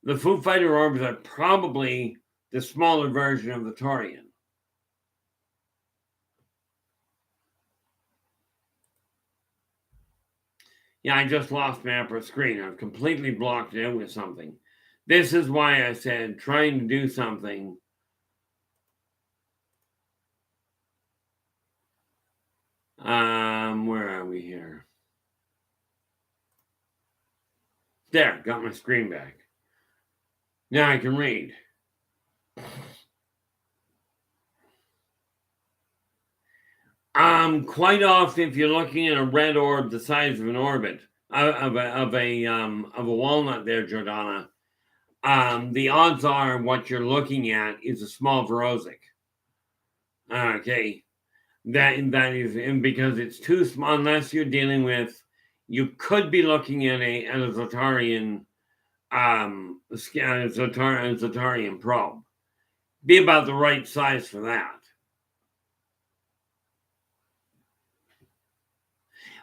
The Foo Fighter Orbs are probably the smaller version of the Taurian. Yeah, I just lost my upper screen. I've completely blocked it out with something. This is why I said trying to do something. Where are we here? There, got my screen back. Now I can read. Quite often, if you're looking at a red orb the size of an orbit of a walnut, there, Jordana, the odds are what you're looking at is a small Verosic. Okay, that is, and because it's too small, unless you're dealing with, you could be looking at a Zatarian, Zatarian probe. Be about the right size for that.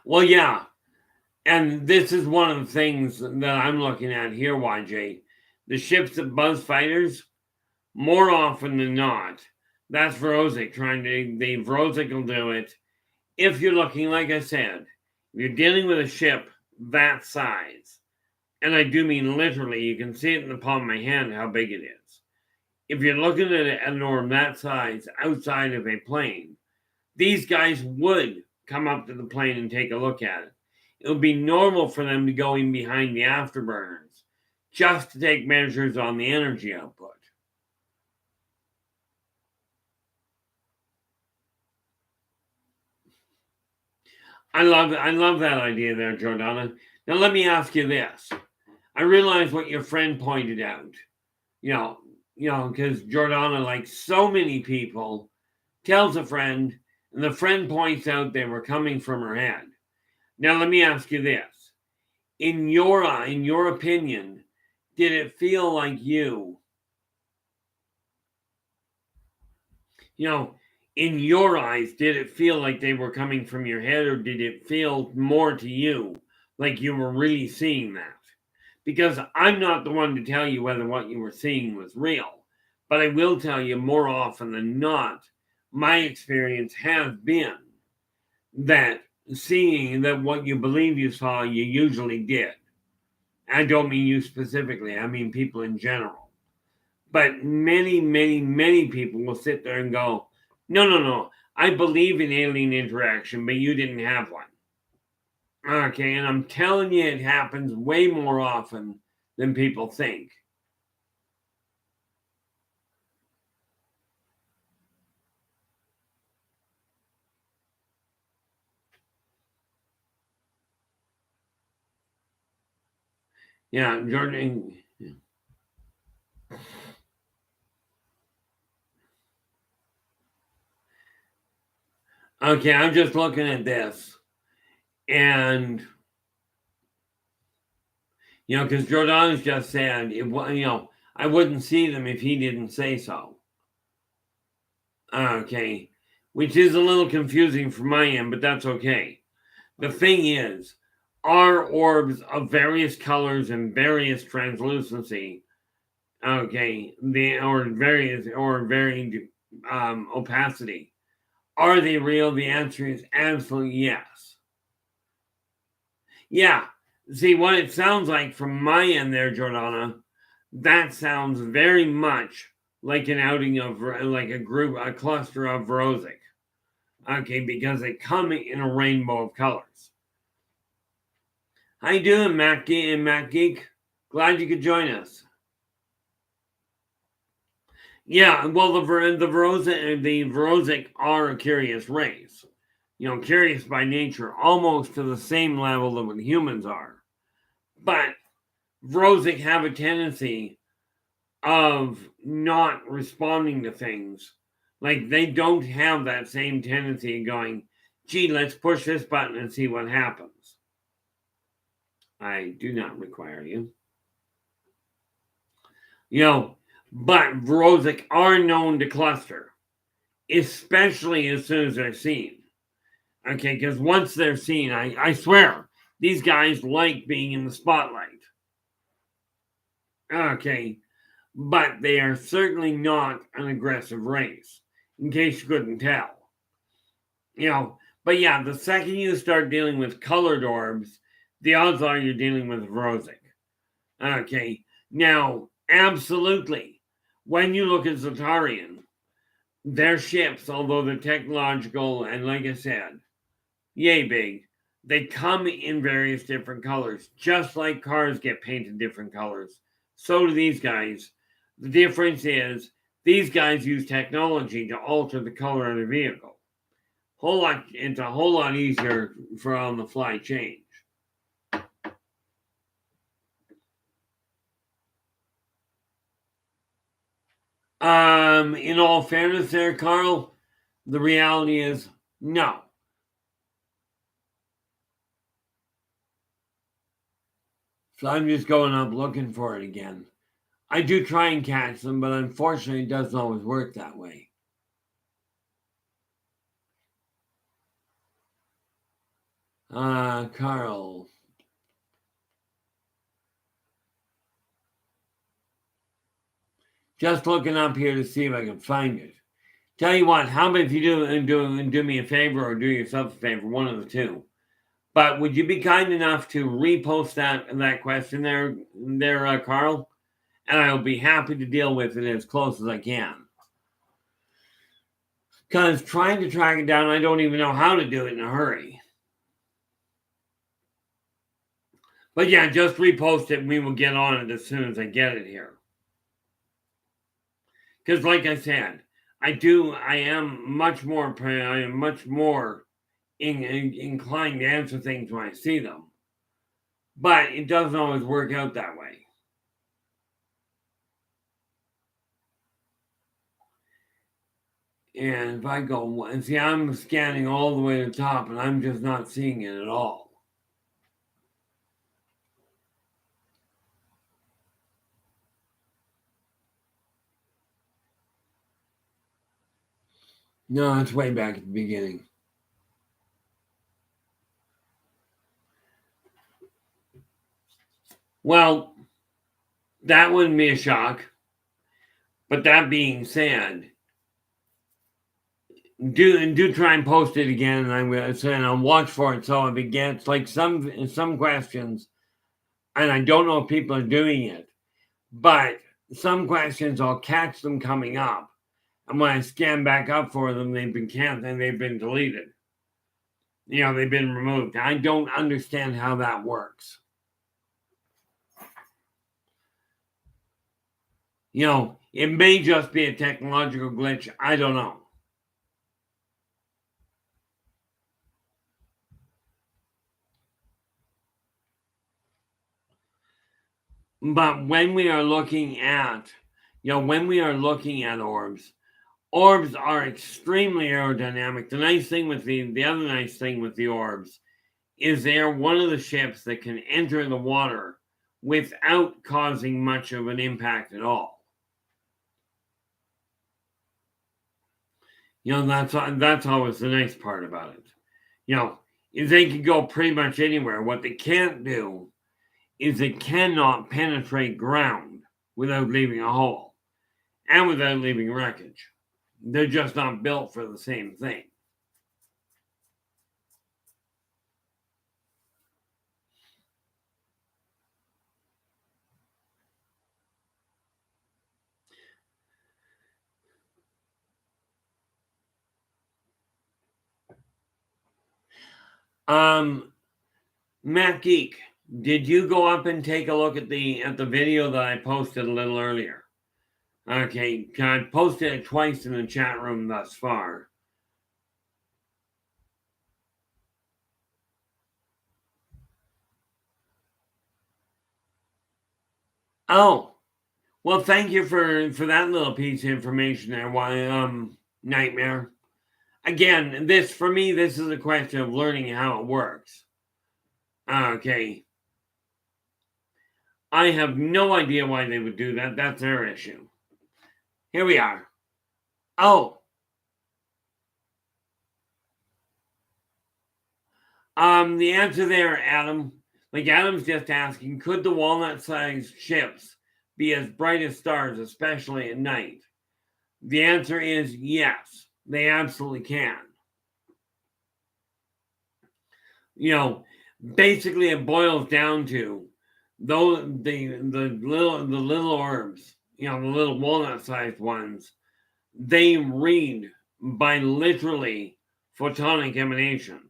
Well, yeah. And this is one of the things that I'm looking at here, YJ. The ships that buzz fighters, more often than not, that's Verosic the Verosic will do it. If you're looking, like I said, if you're dealing with a ship that size, and I do mean literally, you can see it in the palm of my hand how big it is. If you're looking at an orb that size outside of a plane, these guys would come up to the plane and take a look at it. It would be normal for them to go in behind the afterburners just to take measures on the energy output. I love that idea there, Jordana. Now let me ask you this. I realize what your friend pointed out. Because Jordana, like so many people, tells a friend, and the friend points out they were coming from her head. Now let me ask you this. In your opinion, did it feel like in your eyes, did it feel like they were coming from your head, or did it feel more to you like you were really seeing that? Because I'm not the one to tell you whether what you were seeing was real, but I will tell you more often than not, my experience has been that seeing that what you believe you saw, you usually did. I don't mean you specifically, I mean people in general. But many, many, many people will sit there and go, no, I believe in alien interaction, but you didn't have one. Okay, and I'm telling you, it happens way more often than people think. Yeah, Jordan. Okay, I'm just looking at this. And, because Jordan's just said, I wouldn't see them if he didn't say so. Okay, which is a little confusing from my end, but that's okay. The thing is, are orbs of various colors and various translucency, okay, varied opacity, are they real? The answer is absolutely yes. Yeah. See, what it sounds like from my end there, Jordana, that sounds very much like an outing of, like a cluster of Rosic. Okay, because they come in a rainbow of colors. How you doing, Matt Geek? Glad you could join us. Yeah, well, the Vorosic are a curious race. Curious by nature, almost to the same level that what humans are. But Vorosic have a tendency of not responding to things. Like, they don't have that same tendency of going, gee, let's push this button and see what happens. I do not require you. But Vorosic are known to cluster, especially as soon as they're seen. Okay, because once they're seen, I swear, these guys like being in the spotlight. Okay, but they are certainly not an aggressive race, in case you couldn't tell. But yeah, the second you start dealing with colored orbs, the odds are you're dealing with Vorosic. Okay, now, absolutely, when you look at Zatarian, their ships, although they're technological and, like I said, yay big, they come in various different colors, just like cars get painted different colors. So do these guys. The difference is these guys use technology to alter the color of the vehicle. It's a whole lot easier for on-the-fly change. In all fairness there, Carl, the reality is no. So I'm just going up looking for it again. I do try and catch them, but unfortunately it doesn't always work that way. Carl. Just looking up here to see if I can find it. Tell you what, how about if you do me a favor or do yourself a favor, one of the two. But would you be kind enough to repost that question there, Carl? And I'll be happy to deal with it as close as I can. Because trying to track it down, I don't even know how to do it in a hurry. But yeah, just repost it and we will get on it as soon as I get it here. Because like I said, I am much more inclined to answer things when I see them. But it doesn't always work out that way. And if I go and see, I'm scanning all the way to the top and I'm just not seeing it at all. No, it's way back at the beginning. Well, that wouldn't be a shock. But that being said, do try and post it again, and I'm going to say, and I'll watch for it. So if it gets like some questions, and I don't know if people are doing it, but some questions I'll catch them coming up, And when I scan back up for them, they've been canceled, they've been deleted. They've been removed. I don't understand how that works. It may just be a technological glitch. I don't know. But when we are looking at, orbs, orbs are extremely aerodynamic. The other nice thing with the orbs is they are one of the ships that can enter the water without causing much of an impact at all. That's always the nice part about it. Is they can go pretty much anywhere. What they can't do is they cannot penetrate ground without leaving a hole and without leaving wreckage. They're just not built for the same thing. Matt Geek, did you go up and take a look at the video that I posted a little earlier? Okay, I posted it twice in the chat room thus far. Oh, well, thank you for that little piece of information there, Nightmare. Again, for me, this is a question of learning how it works. Okay. I have no idea why they would do that. That's their issue. Here we are. Oh. The answer there, Adam, like Adam's just asking, could the walnut-sized ships be as bright as stars, especially at night? The answer is yes, they absolutely can. Basically it boils down to the little orbs, the little walnut-sized ones, they read by literally photonic emanations.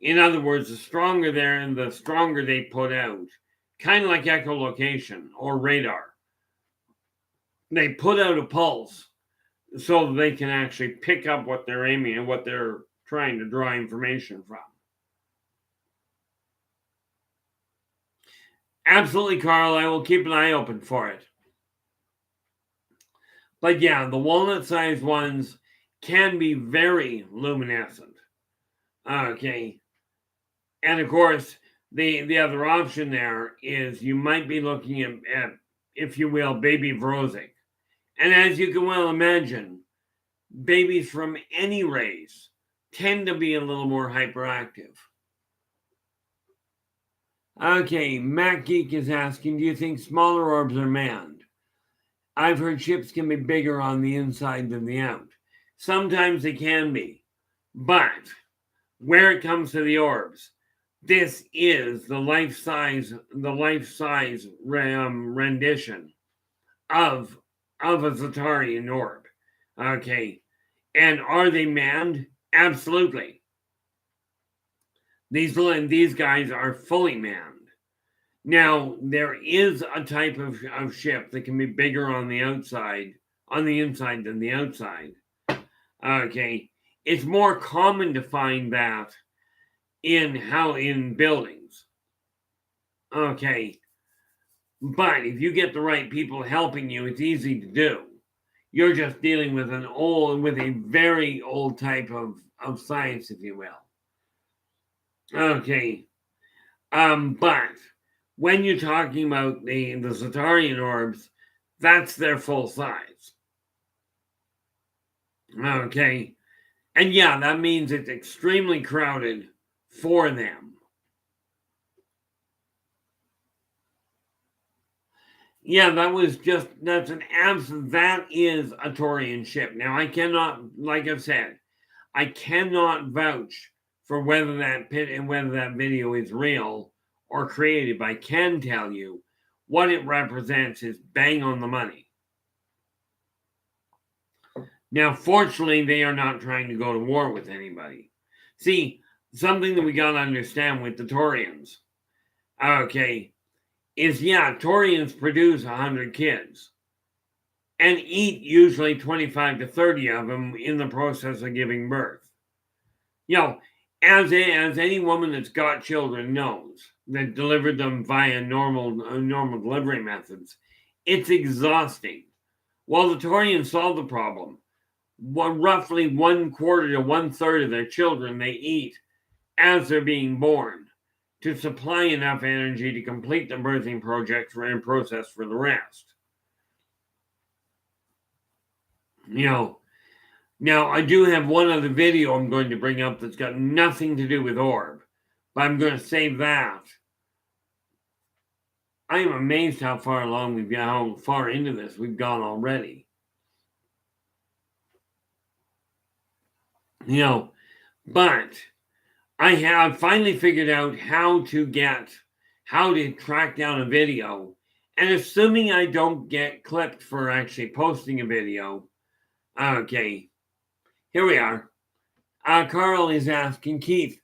In other words, the stronger they're and the stronger they put out, kind of like echolocation or radar. They put out a pulse so they can actually pick up what they're aiming and what they're trying to draw information from. Absolutely, Carl. I will keep an eye open for it. But yeah, the walnut-sized ones can be very luminescent. Okay. And of course, the other option there is you might be looking at, if you will, baby Vrozic. And as you can well imagine, babies from any race tend to be a little more hyperactive. Okay, Matt Geek is asking, do you think smaller orbs are manned? I've heard ships can be bigger on the inside than the out. Sometimes they can be. But where it comes to the orbs, this is the life-size rendition of a Zatarian orb. Okay. And are they manned? Absolutely. These guys are fully manned. Now, there is a type of ship that can be bigger on the inside than the outside. Okay. It's more common to find that in buildings. Okay. But if you get the right people helping you, it's easy to do. You're just dealing with a very old type of science, if you will. Okay. But when you're talking about the Zatarian orbs, that's their full size. Okay. And yeah, that means it's extremely crowded for them. Yeah, that is a Taurian ship. Now, I cannot, like I've said, I cannot vouch for whether that video is real or created, but I can tell you what it represents is bang on the money. Now, fortunately, they are not trying to go to war with anybody. See, something that we got to understand with the Taurians, okay, is Taurians produce 100 kids and eat usually 25 to 30 of them in the process of giving birth. As any woman that's got children knows, that delivered them via normal delivery methods, it's exhausting. While the Taurians solve the problem, roughly 1/4 to 1/3 of their children they eat as they're being born to supply enough energy to complete the birthing process for the rest. Now, I do have one other video I'm going to bring up that's got nothing to do with Orb, but I'm going to save that. I am amazed how far into this we've gone already. But I have finally figured out how to track down a video, and assuming I don't get clipped for actually posting a video, okay. Here we are. Carl is asking, Keith,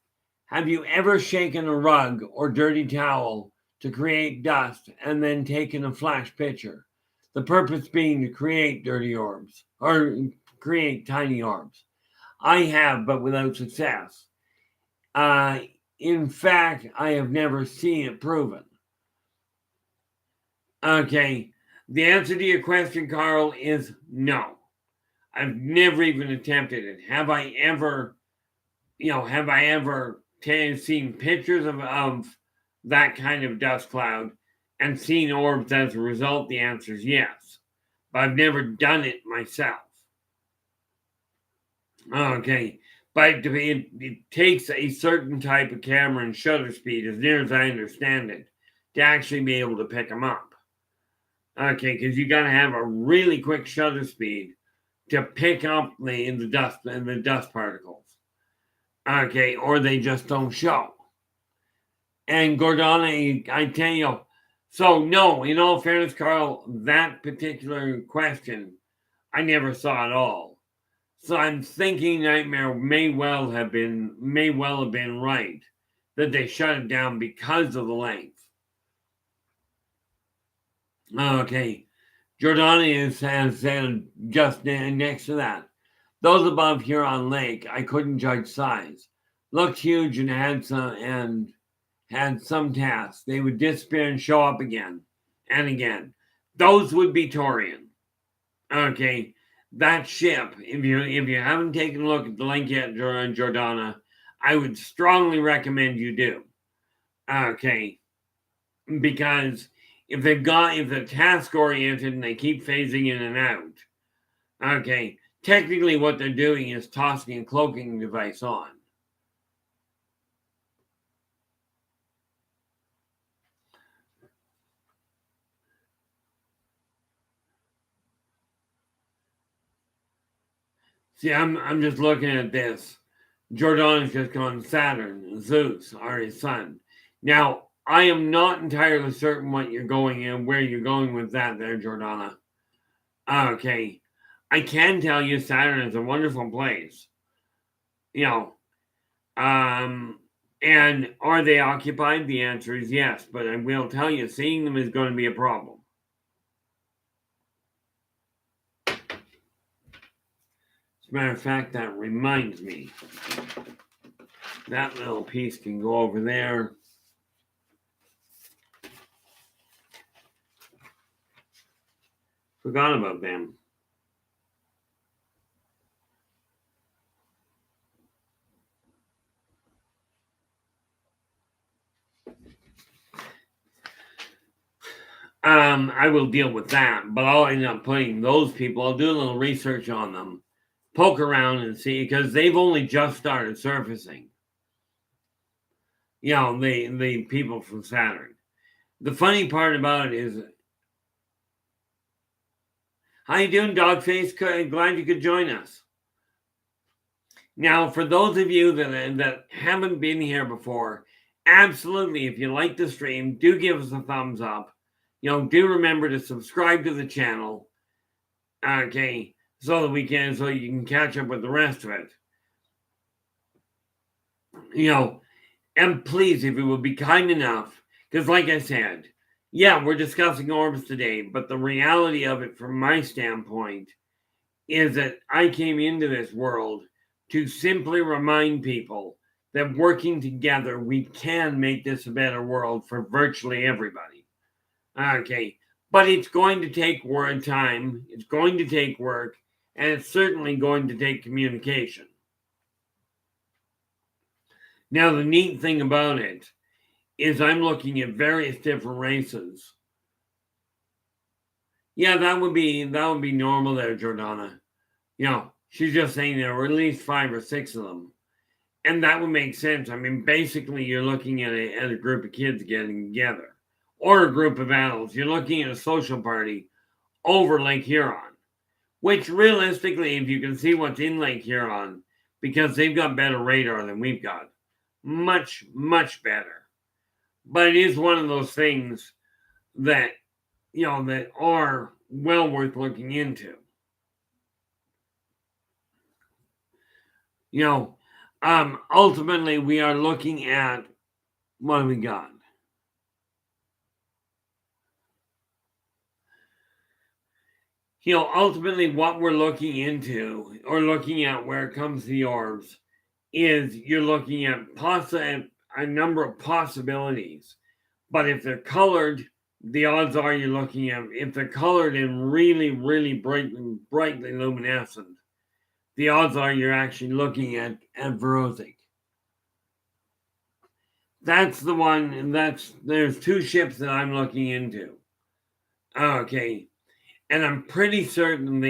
have you ever shaken a rug or dirty towel to create dust and then taken a flash picture? The purpose being to create dirty orbs or create tiny orbs. I have, but without success. In fact, I have never seen it proven. Okay, the answer to your question, Carl, is no. I've never even attempted it. Have I ever seen pictures of that kind of dust cloud and seen orbs as a result? The answer is yes. But I've never done it myself. Okay. But it takes a certain type of camera and shutter speed, as near as I understand it, to actually be able to pick them up. Okay, because you got to have a really quick shutter speed to pick up the dust particles. Okay, or they just don't show. And Gordana, I tell you, so no, in all fairness, Carl, that particular question, I never saw at all. So I'm thinking Nightmare may well have been right that they shut it down because of the length. Okay, Jordana has said just next to that. Those above Huron Lake, I couldn't judge size. Looked huge and had some tasks. They would disappear and show up again and again. Those would be Taurian. Okay, that ship. If you haven't taken a look at the link yet, Jordana, I would strongly recommend you do. Okay, because if they're task oriented and they keep phasing in and out, okay, technically what they're doing is tossing a cloaking device on. See, I'm just looking at this. Jordan's just gone Saturn, Zeus are his son. Now, I am not entirely certain what you're going in, where you're going with that there, Jordana. Okay. I can tell you Saturn is a wonderful place. And are they occupied? The answer is yes, but I will tell you, seeing them is going to be a problem. As a matter of fact, that reminds me. That little piece can go over there. Forgot about them. I will deal with that, but I'll end up putting those people. I'll do a little research on them, poke around and see, because they've only just started surfacing. The people from Saturn. The funny part about it is, how you doing, Dogface? Glad you could join us. Now, for those of you that haven't been here before, absolutely, if you like the stream, do give us a thumbs up. Do remember to subscribe to the channel. Okay, so you can catch up with the rest of it. And please, if you would be kind enough, because like I said, yeah, we're discussing orbs today, but the reality of it from my standpoint is that I came into this world to simply remind people that working together, we can make this a better world for virtually everybody. Okay, but it's going to take time, it's going to take work, and it's certainly going to take communication. Now, the neat thing about it is I'm looking at various different races. Yeah, that would be normal there, Jordana. She's just saying there were at least 5 or 6 of them. And that would make sense. I mean, basically, you're looking at a group of kids getting together or a group of adults. You're looking at a social party over Lake Huron, which realistically, if you can see what's in Lake Huron, because they've got better radar than we've got, much, much better. But it is one of those things that, that are well worth looking into. Ultimately, we are looking at what do we got? Ultimately, what we're looking into or looking at where it comes to the orbs is you're looking at a number of possibilities. But if they're colored, the odds are you're looking at, if they're colored and really, really brightly luminescent, the odds are you're actually looking at Vorosic. That's the one, and there's 2 ships that I'm looking into. Okay. And I'm pretty certain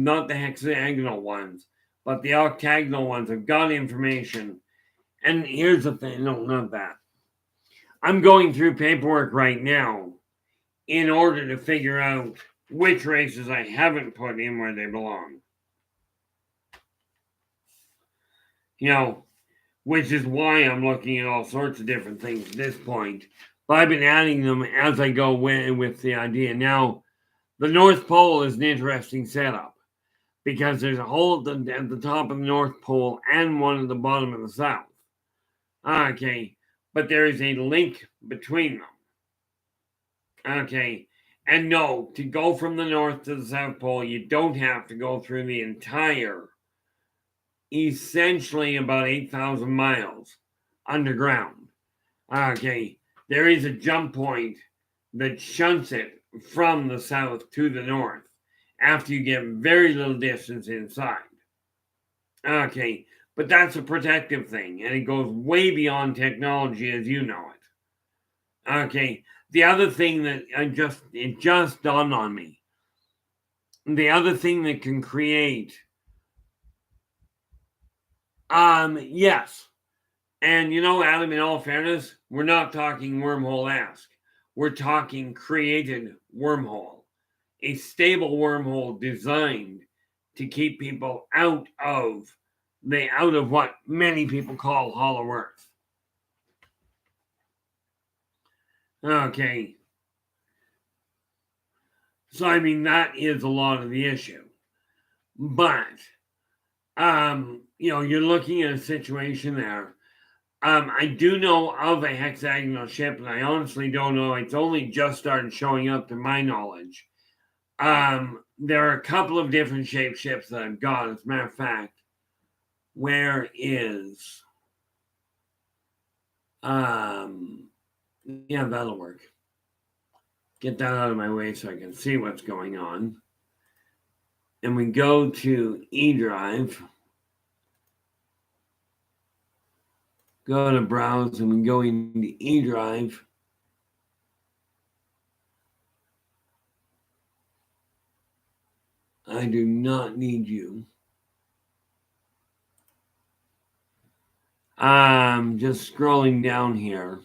not the hexagonal ones, but the octagonal ones have got information. And here's the thing, no, not that. I'm going through paperwork right now in order to figure out which races I haven't put in where they belong. Which is why I'm looking at all sorts of different things at this point. But I've been adding them as I go with the idea. Now, the North Pole is an interesting setup because there's a hole at the top of the North Pole and one at the bottom of the South. Okay, but there is a link between them. Okay, and no, to go from the North to the South Pole, you don't have to go through the entire, essentially about 8,000 miles underground. Okay, there is a jump point that shunts it from the south to the north after you get very little distance inside. Okay, but that's a protective thing, and it goes way beyond technology as you know it. Okay, the other thing that it just dawned on me. The other thing that can create, yes, and Adam, in all fairness, we're not talking wormhole-esque. We're talking created wormhole, a stable wormhole designed to keep people out of what many people call Hollow Earth. Okay. So, I mean, that is a lot of the issue. But, you're looking at a situation there. I do know of a hexagonal ship, and I honestly don't know. It's only just started showing up to my knowledge. There are a couple of different shaped ships that I've got. As a matter of fact, where is... yeah, that'll work. Get that out of my way so I can see what's going on. And we go to eDrive. Go to browse and we go into eDrive. I do not need you. Just scrolling down here.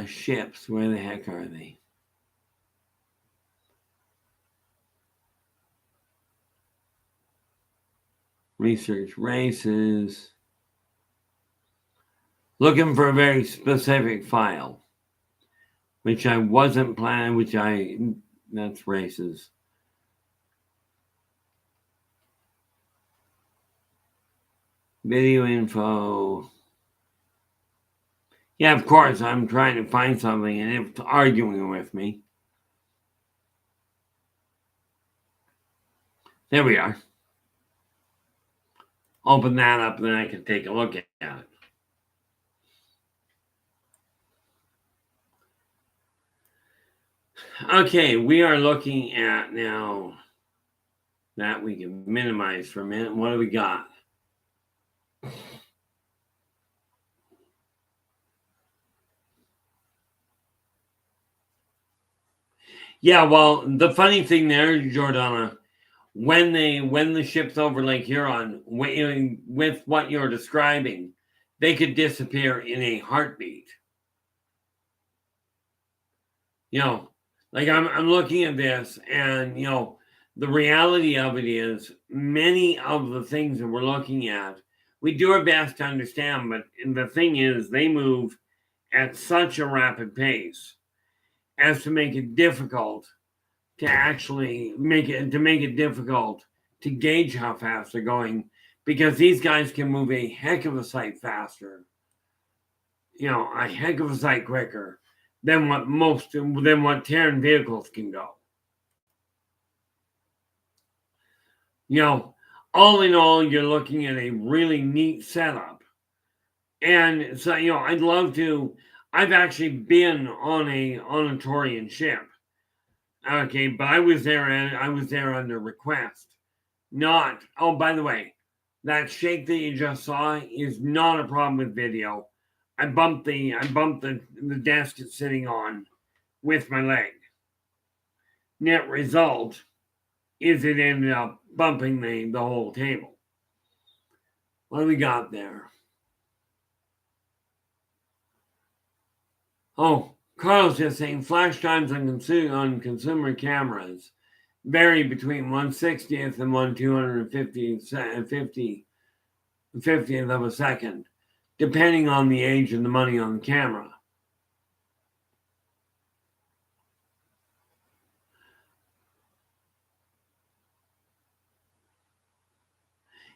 Ships, where the heck are they? Research races. Looking for a very specific file, which I wasn't planning, which I That's races. Video info. Yeah, of course, I'm trying to find something and it's arguing with me. There we are. Open that up, then I can take a look at it. Okay, we are looking at now that we can minimize for a minute. What do we got? Yeah, well, the funny thing there, Jordana, when the ship's over Lake Huron, with what you're describing, they could disappear in a heartbeat. You know, like I'm looking at this, and you know, the reality of it is many of the things that we're looking at, we do our best to understand, but the thing is, they move at such a rapid pace as to make it difficult to actually make it difficult to gauge how fast they're going, because these guys can move a heck of a sight faster, you know, a heck of a sight quicker than what Terran vehicles can go. You know, all in all, you're looking at a really neat setup. And so, you know, I've actually been on a Taurian ship. Okay, but I was there under request. Not, oh, by the way, that shake that you just saw is not a problem with video. I bumped the desk it's sitting on with my leg. Net result is it ended up bumping the whole table. What do we got there? Oh, Carl's just saying flash times on consumer cameras vary between 1/60th and 1/250th of a second, depending on the age and the money on the camera.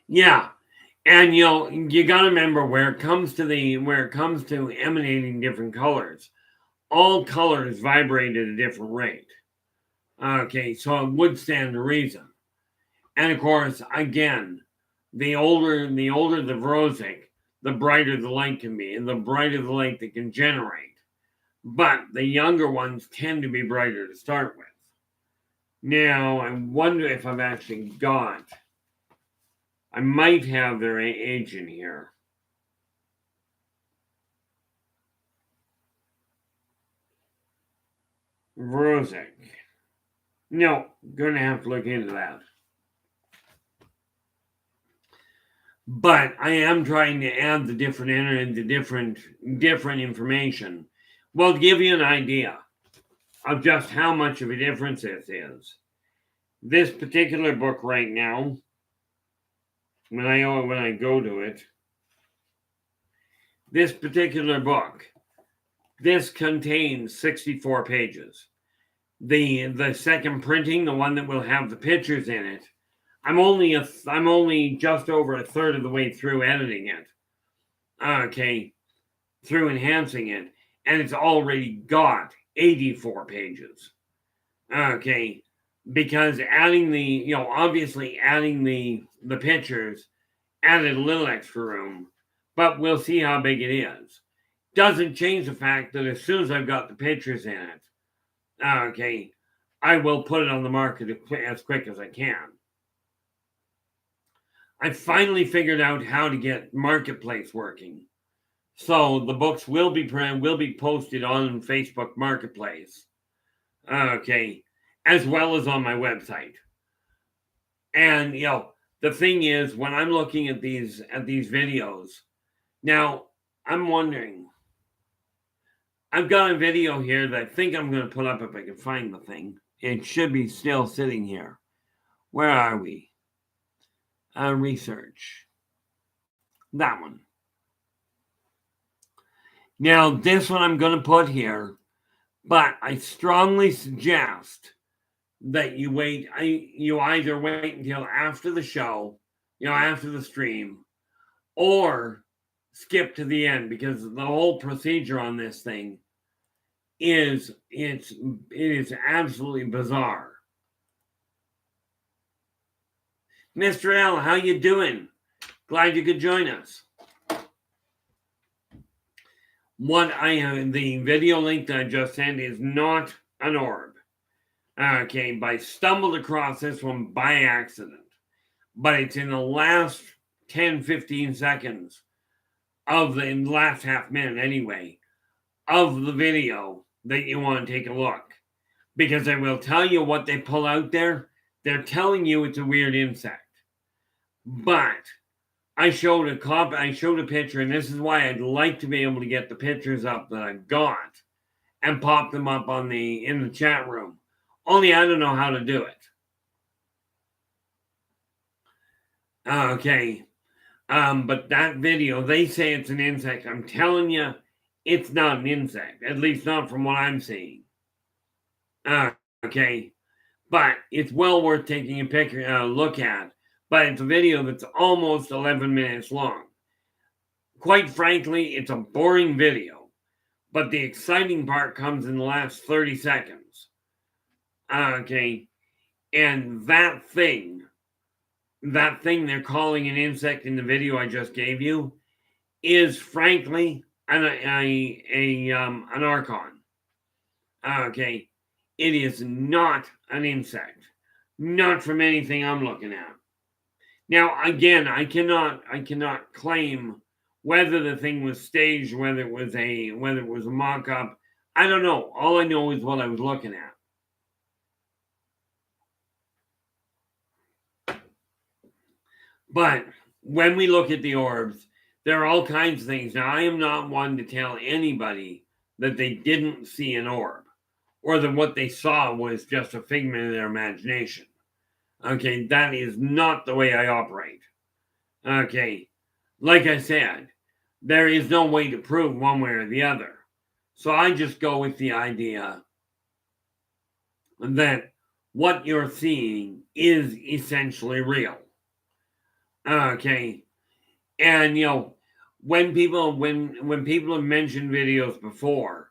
Yeah, and you know, you got to remember where it comes to emanating different colors. All colors vibrate at a different rate. Okay, so it would stand to reason. And of course, again, the older the Vrosic, the brighter the light can be, and the brighter the light they can generate. But the younger ones tend to be brighter to start with. Now, I wonder if I've actually got. I might have their age in here. Vrosic. No, gonna have to look into that. But I am trying to add the different information. Well, to give you an idea of just how much of a difference this is. This particular book right now, when I go to it, this particular book, this contains 64 pages. The second printing, the one that will have the pictures in it, I'm only just over a third of the way through editing it. Okay, through enhancing it, and it's already got 84 pages. Okay, because adding obviously adding the pictures added a little extra room, but we'll see how big it is. Doesn't change the fact that as soon as I've got the pictures in it, okay, I will put it on the market as quick as I can. I finally figured out how to get Marketplace working. So the books will be posted on Facebook Marketplace. Okay, as well as on my website. And you know, the thing is, when I'm looking at these videos, now I'm wondering, I've got a video here that I think I'm going to put up if I can find the thing. It should be still sitting here. Where are we? Research. That one. Now, this one I'm going to put here, but I strongly suggest that you wait. You either wait until after the show, after the stream, or skip to the end, because the whole procedure on this thing it is absolutely bizarre. Mr. L, how you doing? Glad you could join us. The video link that I just sent is not an orb. Okay, but I stumbled across this one by accident. But it's in the last 10-15 seconds of the last half minute anyway of the video that you want to take a look. Because I will tell you what they pull out there. They're telling you it's a weird insect. But I showed a picture, and this is why I'd like to be able to get the pictures up that I've got and pop them up in the chat room. Only I don't know how to do it. Okay. But that video, they say it's an insect. I'm telling you, it's not an insect. At least not from what I'm seeing. Okay. But it's well worth taking a look at. But it's a video that's almost 11 minutes long. Quite frankly, it's a boring video. But the exciting part comes in the last 30 seconds. Okay. And that thing they're calling an insect in the video I just gave you is frankly an archon. Okay. It is not an insect. Not from anything I'm looking at. Now, again, I cannot claim whether the thing was staged, whether it was a mock-up. I don't know. All I know is what I was looking at. But when we look at the orbs, there are all kinds of things. Now, I am not one to tell anybody that they didn't see an orb, or that what they saw was just a figment of their imagination. Okay, that is not the way I operate. Okay, like I said, there is no way to prove one way or the other. So I just go with the idea that what you're seeing is essentially real. Okay, and when people have mentioned videos before,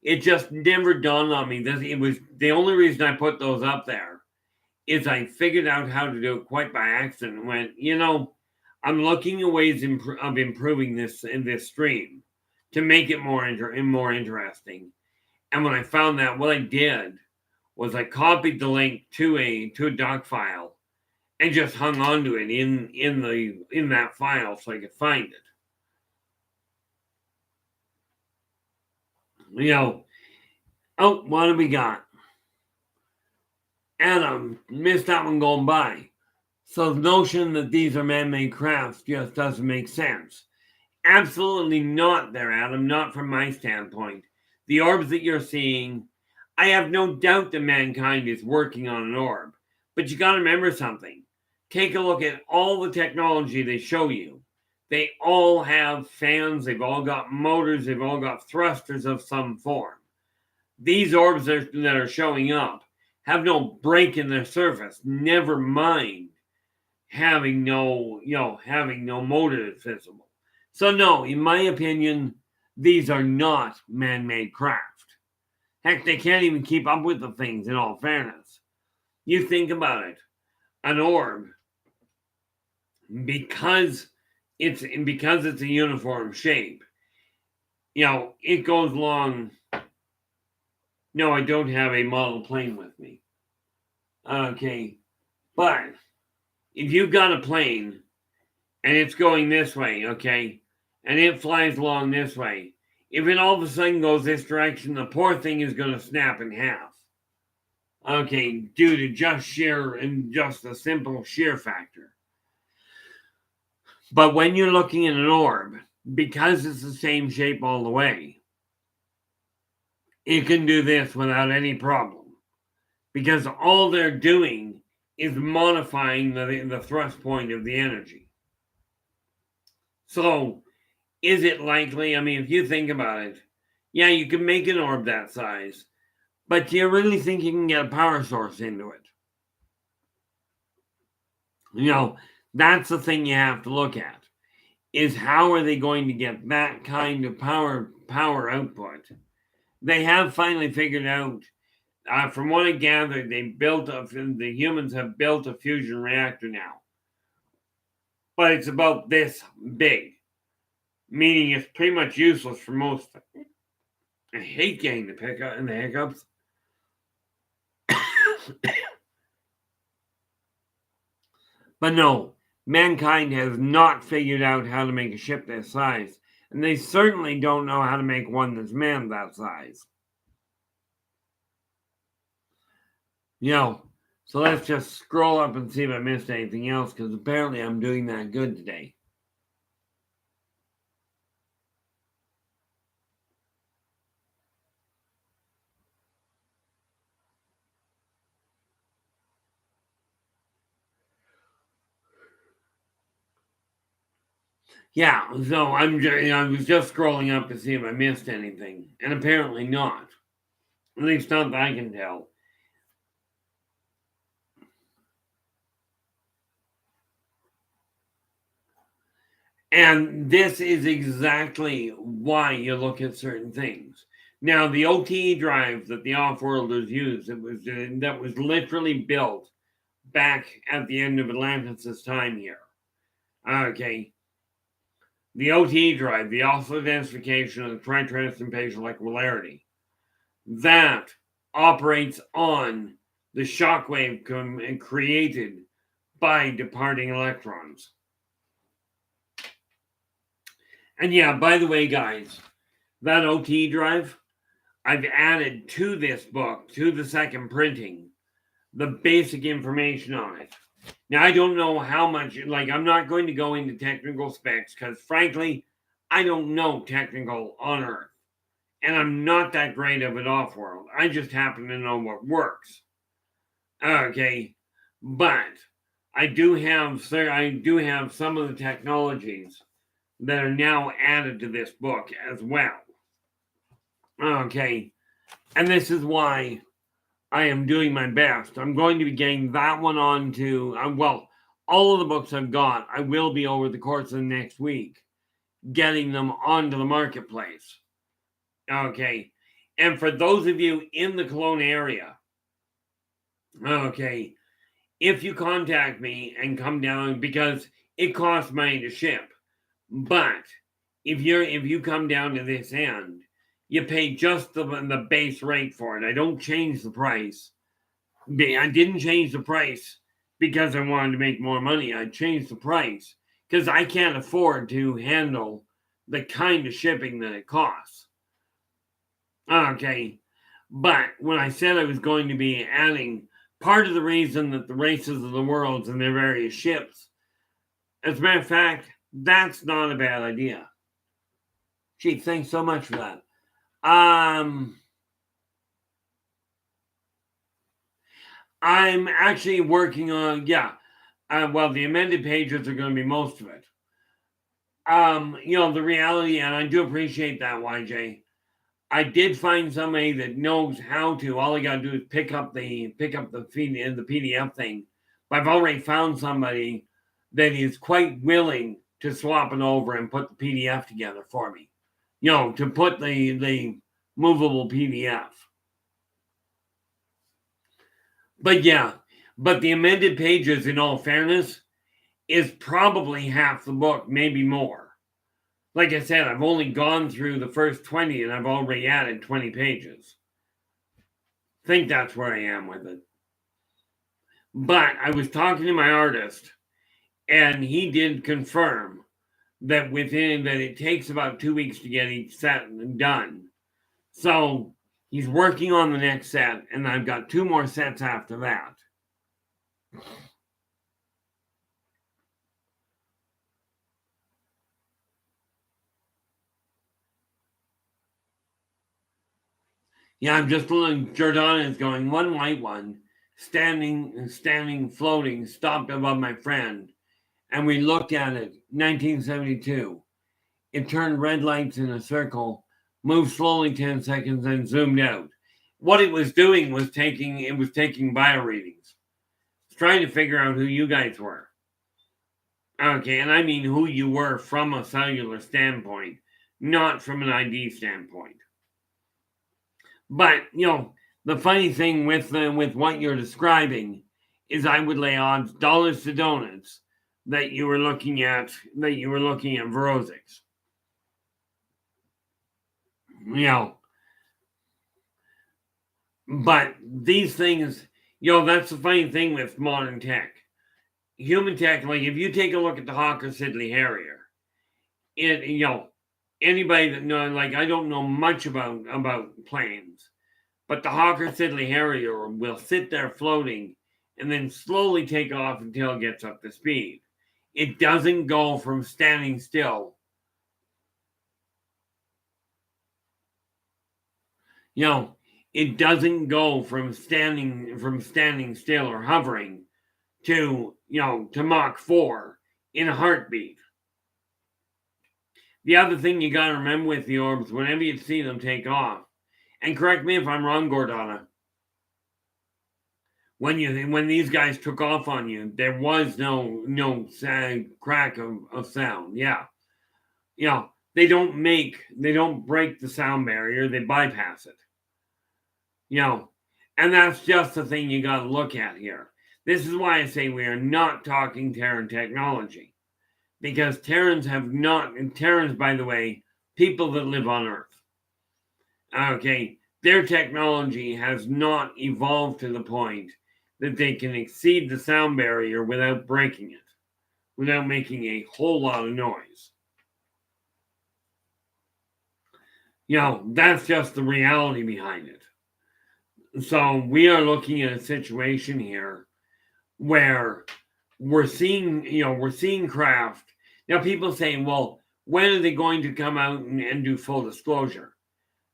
it just never dawned on me that it was the only reason I put those up there is I figured out how to do it quite by accident. When I'm looking at ways of improving this in this stream to make it more interesting. And when I found that, what I did was I copied the link to a doc file and just hung on to it in that file so I could find it. Oh, what do we got? Adam, missed that one going by. So the notion that these are man-made crafts just doesn't make sense. Absolutely not there, Adam, not from my standpoint. The orbs that you're seeing, I have no doubt that mankind is working on an orb. But you got to remember something. Take a look at all the technology they show you. They all have fans, they've all got motors, they've all got thrusters of some form. These orbs that are showing up have no break in their surface, never mind having no motors visible. So no, in my opinion, these are not man-made craft. Heck, they can't even keep up with the things, in all fairness. You think about it, an orb, because it's a uniform shape, it goes long. No, I don't have a model plane with me. Okay, but if you've got a plane and it's going this way, okay, and it flies along this way, if it all of a sudden goes this direction, the poor thing is going to snap in half. Okay, due to just a simple shear factor. But when you're looking at an orb, because it's the same shape all the way, it can do this without any problem. Because all they're doing is modifying the thrust point of the energy. So, is it likely? I mean, if you think about it, yeah, you can make an orb that size, But do you really think you can get a power source into it? You know, that's the thing you have to look at, is how are they going to get that kind of power output? They have finally figured out, from what I gathered, the humans have built a fusion reactor now. But it's about this big, meaning it's pretty much useless for most things. I hate getting the pickup and the hiccups. But no, mankind has not figured out how to make a ship this size, and they certainly don't know how to make one that's manned that size. You know, so let's just scroll up and see if I missed anything else, because apparently I'm doing that good today. Yeah, so I was just scrolling up to see if I missed anything, and apparently not. At least not that I can tell. And this is exactly why you look at certain things. Now, the OTE drive that the off-worlders used, that was literally built back at the end of Atlantis' time here. Okay. The OTE drive, the oscillator densification of the tritransient spatial equipolarity, that operates on the shockwave created by departing electrons. And yeah, by the way, guys, that OTE drive, I've added to this book, to the second printing, the basic information on it. Now, I don't know how much, I'm not going to go into technical specs because, frankly, I don't know technical on Earth. And I'm not that great of an off-world. I just happen to know what works. Okay. But I do have some of the technologies that are now added to this book as well. Okay. And this is why I am doing my best. I'm going to be getting that one on to, all of the books I've got, I will be over the course of the next week getting them onto the marketplace. Okay. And for those of you in the Cologne area, okay, if you contact me and come down, because it costs money to ship, but if you come down to this end, you pay just the base rate for it. I don't change the price. I didn't change the price because I wanted to make more money. I changed the price because I can't afford to handle the kind of shipping that it costs. Okay. But when I said I was going to be adding part of the reason that the races of the worlds and their various ships, as a matter of fact, that's not a bad idea. Gee, thanks so much for that. I'm actually working on, the amended pages are going to be most of it. The reality, and I do appreciate that, YJ. I did find somebody that knows how to. All I got to do is pick up the PDF thing. But I've already found somebody that is quite willing to swap it over and put the PDF together for me. To put the movable PDF. But the amended pages, in all fairness, is probably half the book, maybe more. Like I said, I've only gone through the first 20 and I've already added 20 pages. I think that's where I am with it. But I was talking to my artist and he did confirm that it takes about 2 weeks to get each set done. So he's working on the next set and I've got 2 more sets after that. Yeah, I'm just looking. Jordana is going, one white one, standing, floating, stopped above my friend. And we looked at it, 1972. It turned red lights in a circle, moved slowly 10 seconds, then zoomed out. what it was doing was taking bio readings. It's trying to figure out who you guys were. Okay, and I mean who you were from a cellular standpoint, not from an ID standpoint. But the funny thing with what you're describing is I would lay odds dollars to donuts that you were looking at Verosics. But these things, that's the funny thing with modern tech. Human tech, like if you take a look at the Hawker Siddeley Harrier, anybody that knows, like I don't know much about planes, but the Hawker Siddeley Harrier will sit there floating and then slowly take off until it gets up to speed. It doesn't go from standing still. It doesn't go from standing still or hovering to Mach 4 in a heartbeat. The other thing you got to remember with the Orbs, whenever you see them take off, and correct me if I'm wrong, Gordana, when these guys took off on you, there was no crack of sound. Yeah. They don't break the sound barrier, they bypass it. And that's just the thing you got to look at here. This is why I say we are not talking Terran technology. Because Terrans, by the way, people that live on Earth. Okay, their technology has not evolved to the point that they can exceed the sound barrier without breaking it, without making a whole lot of noise. That's just the reality behind it. So we are looking at a situation here where we're seeing craft. Now people say, well, when are they going to come out and do full disclosure?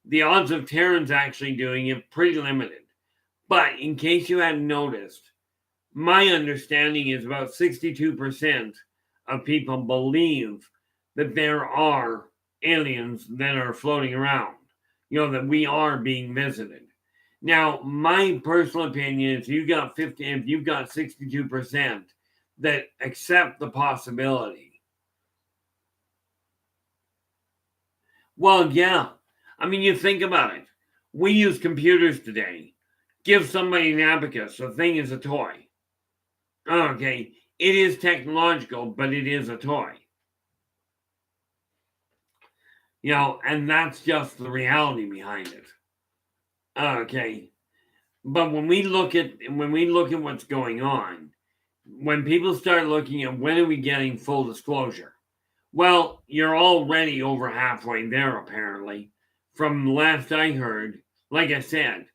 The odds of Terrans actually doing it pretty limited. But in case you hadn't noticed, my understanding is about 62% of people believe that there are aliens that are floating around, that we are being visited. Now, my personal opinion is if you've got 62% that accept the possibility. Well, yeah. I mean, you think about it. We use computers today. Give somebody an abacus. The thing is a toy. Okay. It is technological, but it is a toy. And that's just the reality behind it. Okay. But when we look at what's going on, when people start looking at when are we getting full disclosure, well, you're already over halfway there, apparently. From last I heard, like I said,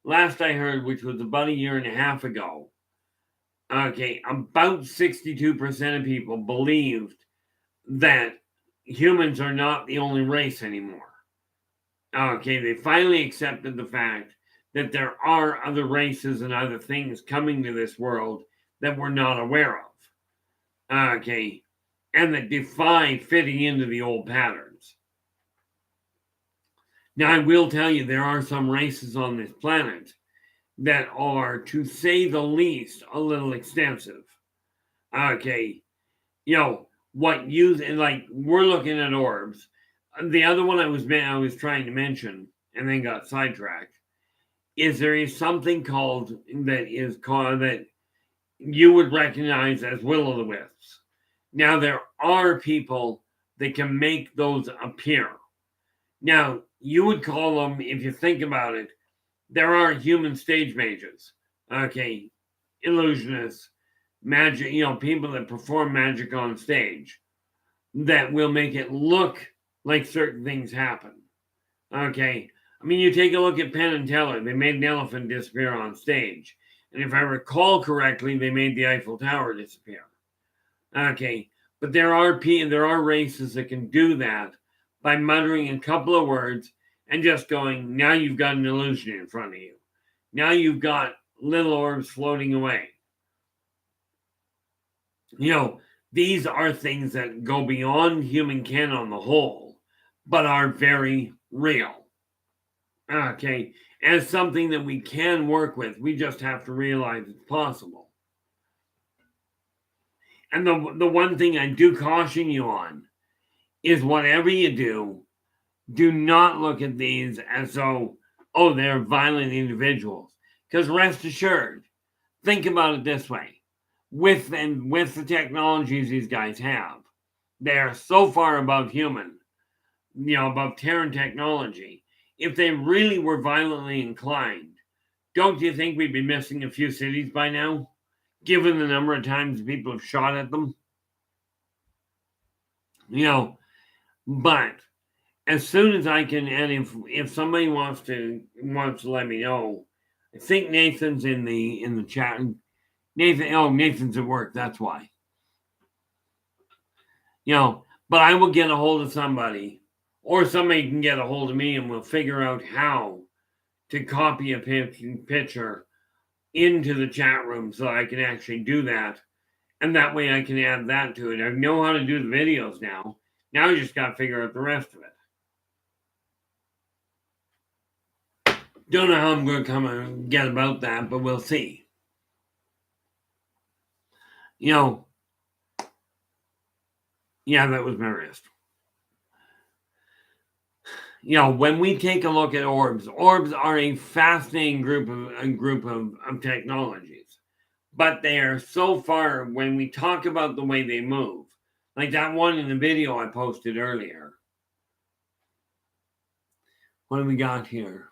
which was about a year and a half ago, okay, about 62% of people believed that humans are not the only race anymore. Okay, they finally accepted the fact that there are other races and other things coming to this world that we're not aware of. Okay, and that defy fitting into the old patterns. Now, I will tell you, there are some races on this planet that are, to say the least, a little extensive. Okay, we're looking at Orbs. The other one I was trying to mention and then got sidetracked is there is something that you would recognize as will-o'-the-wisps. Now, there are people that can make those appear. Now, you would call them, if you think about it, there are human stage mages. Okay, illusionists, magic, people that perform magic on stage that will make it look like certain things happen. Okay, I mean, you take a look at Penn and Teller. They made an elephant disappear on stage. And if I recall correctly, they made the Eiffel Tower disappear. Okay, but there are races that can do that by muttering a couple of words and just going, now you've got an illusion in front of you. Now you've got little orbs floating away. These are things that go beyond human ken on the whole, but are very real. Okay, as something that we can work with. We just have to realize it's possible. And the one thing I do caution you on is whatever you do not look at these as though, oh, they're violent individuals. Because rest assured, think about it this way. With the technologies these guys have, they're so far above human, above Terran technology. If they really were violently inclined, don't you think we'd be missing a few cities by now, given the number of times people have shot at them? But as soon as I can, and if somebody wants to let me know, I think Nathan's in the chat. Nathan's at work. That's why. But I will get a hold of somebody, or somebody can get a hold of me, and we'll figure out how to copy a picture into the chat room so I can actually do that, and that way I can add that to it. I know how to do the videos now. Now I just got to figure out the rest of it. Don't know how I'm going to come and get about that, but we'll see. Yeah, that was my wrist. When we take a look at orbs are a fascinating group of technologies, but they are so far, when we talk about the way they move, like that one in the video I posted earlier. What do we got here?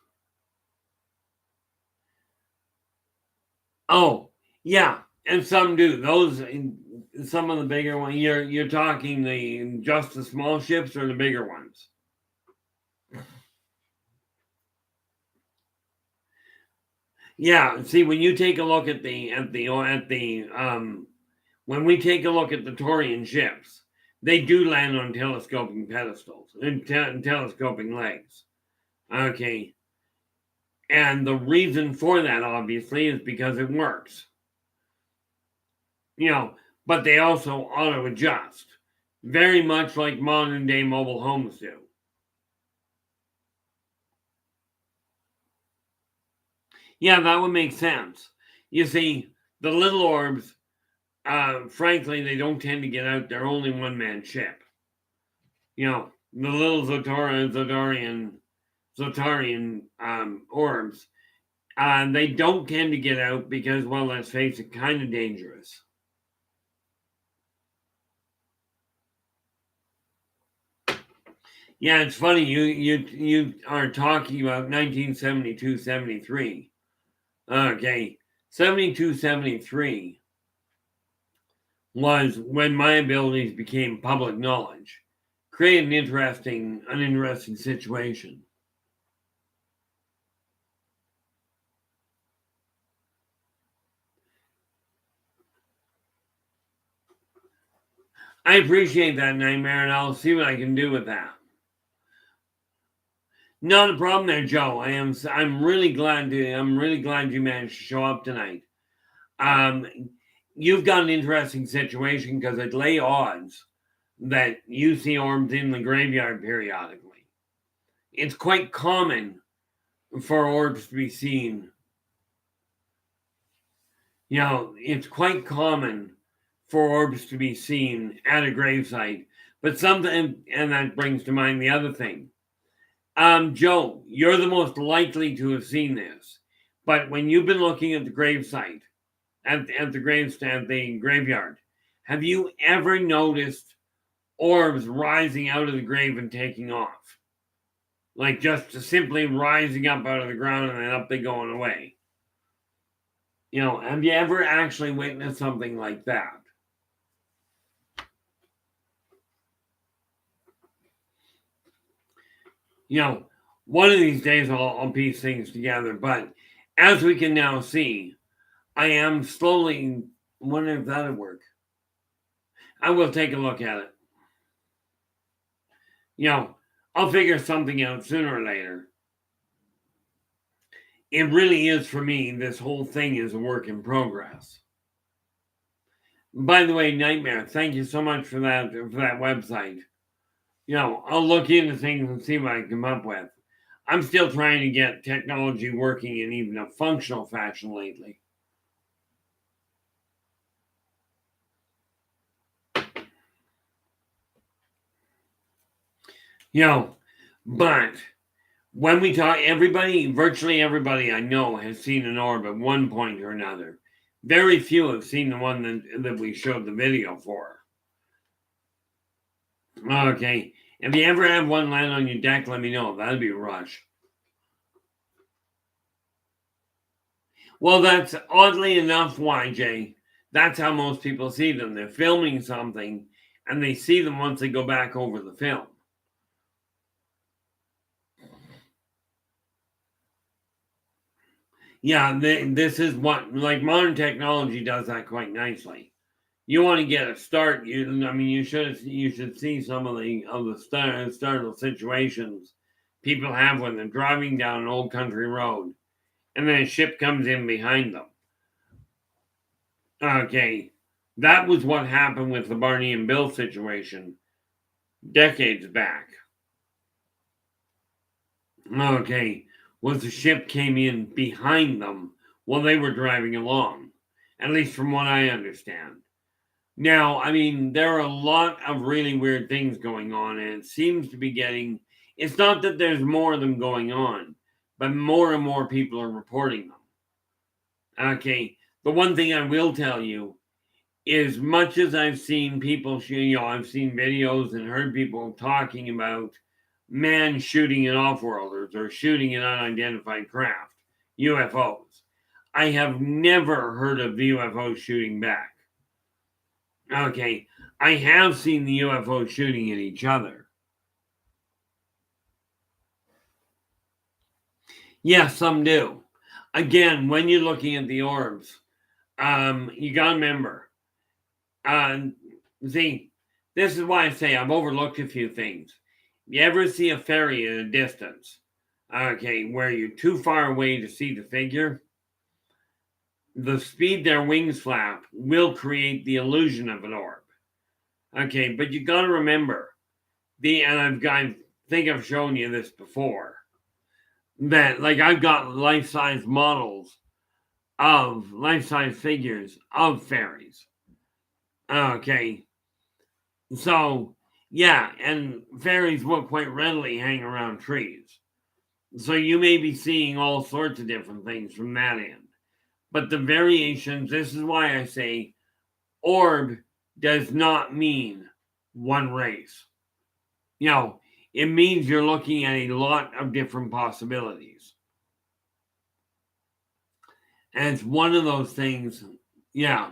Oh, yeah, and some do. Those, some of the bigger ones, you're talking just the small ships or the bigger ones? Yeah, see, when you take a look at when we take a look at the Taurian ships, they do land on telescoping pedestals and telescoping legs. Okay. And the reason for that, obviously, is because it works. But they also auto-adjust, very much like modern-day mobile homes do. Yeah, that would make sense. You see, the little orbs, frankly, they don't tend to get out. They're only one-man ship. The little Zotarian orbs, they don't tend to get out because, well, let's face it, kind of dangerous. Yeah, it's funny. You are talking about 1972, 73. Okay, 72, 73 was when my abilities became public knowledge. Created an interesting situation. I appreciate that, Nightmare, and I'll see what I can do with that. Not a problem there, Joe. I'm really glad you managed to show up tonight. You've got an interesting situation because it lay odds that you see orbs in the graveyard periodically. It's quite common for orbs to be seen. It's quite common for orbs to be seen at a gravesite. But something, and that brings to mind the other thing. Joe, you're the most likely to have seen this. But when you've been looking at the gravesite, at the graveyard, have you ever noticed orbs rising out of the grave and taking off? Like just simply rising up out of the ground and then up they go and away. Have you ever actually witnessed something like that? One of these days I'll piece things together, but as we can now see, I am slowly wondering if that'll work. I will take a look at it. I'll figure something out sooner or later. It really is, for me, this whole thing is a work in progress. By the way, Nightmare, thank you so much for that website. I'll look into things and see what I can come up with. I'm still trying to get technology working in even a functional fashion lately. But when we talk, virtually everybody I know has seen an orb at one point or another. Very few have seen the one that we showed the video for. Okay. If you ever have one land on your deck, let me know. That'd be a rush. Well, that's oddly enough, YJ. That's how most people see them. They're filming something and they see them once they go back over the film. Yeah, this is what, like, modern technology does that quite nicely. You want to get a start. You should see some of the startle situations people have when they're driving down an old country road, and then a ship comes in behind them. Okay, that was what happened with the Barney and Bill situation decades back. Okay, was the ship came in behind them while they were driving along, at least from what I understand. Now, I mean, there are a lot of really weird things going on, and it seems to be getting. It's not that there's more of them going on, but more and more people are reporting them. Okay, the one thing I will tell you is, much as I've seen people, I've seen videos and heard people talking about man shooting at off-worlders or shooting at unidentified craft, UFOs. I have never heard of the UFOs shooting back. Okay, I have seen the UFOs shooting at each other. Yes, some do. Again, when you're looking at the orbs, you gotta remember. See, this is why I say I've overlooked a few things. You ever see a ferry at a distance? Okay, where you're too far away to see the figure? The speed their wings flap will create the illusion of an orb. Okay, but you got to remember I think I've shown you this before, that, like, I've got life-size figures of fairies. Okay, so yeah, and fairies will quite readily hang around trees. So you may be seeing all sorts of different things from that end. But the variations, this is why I say orb does not mean one race. It means you're looking at a lot of different possibilities. And it's one of those things, yeah.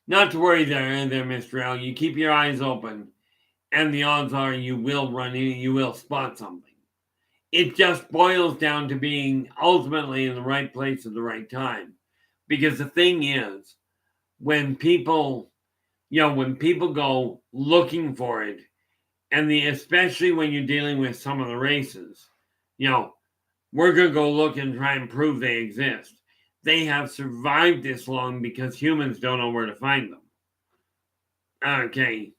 Not to worry there, Mr. L. You keep your eyes open, and the odds are you will spot something. It just boils down to being ultimately in the right place at the right time. Because the thing is, when people go looking for it, and especially when you're dealing with some of the races, we're going to go look and try and prove they exist. They have survived this long because humans don't know where to find them. Okay.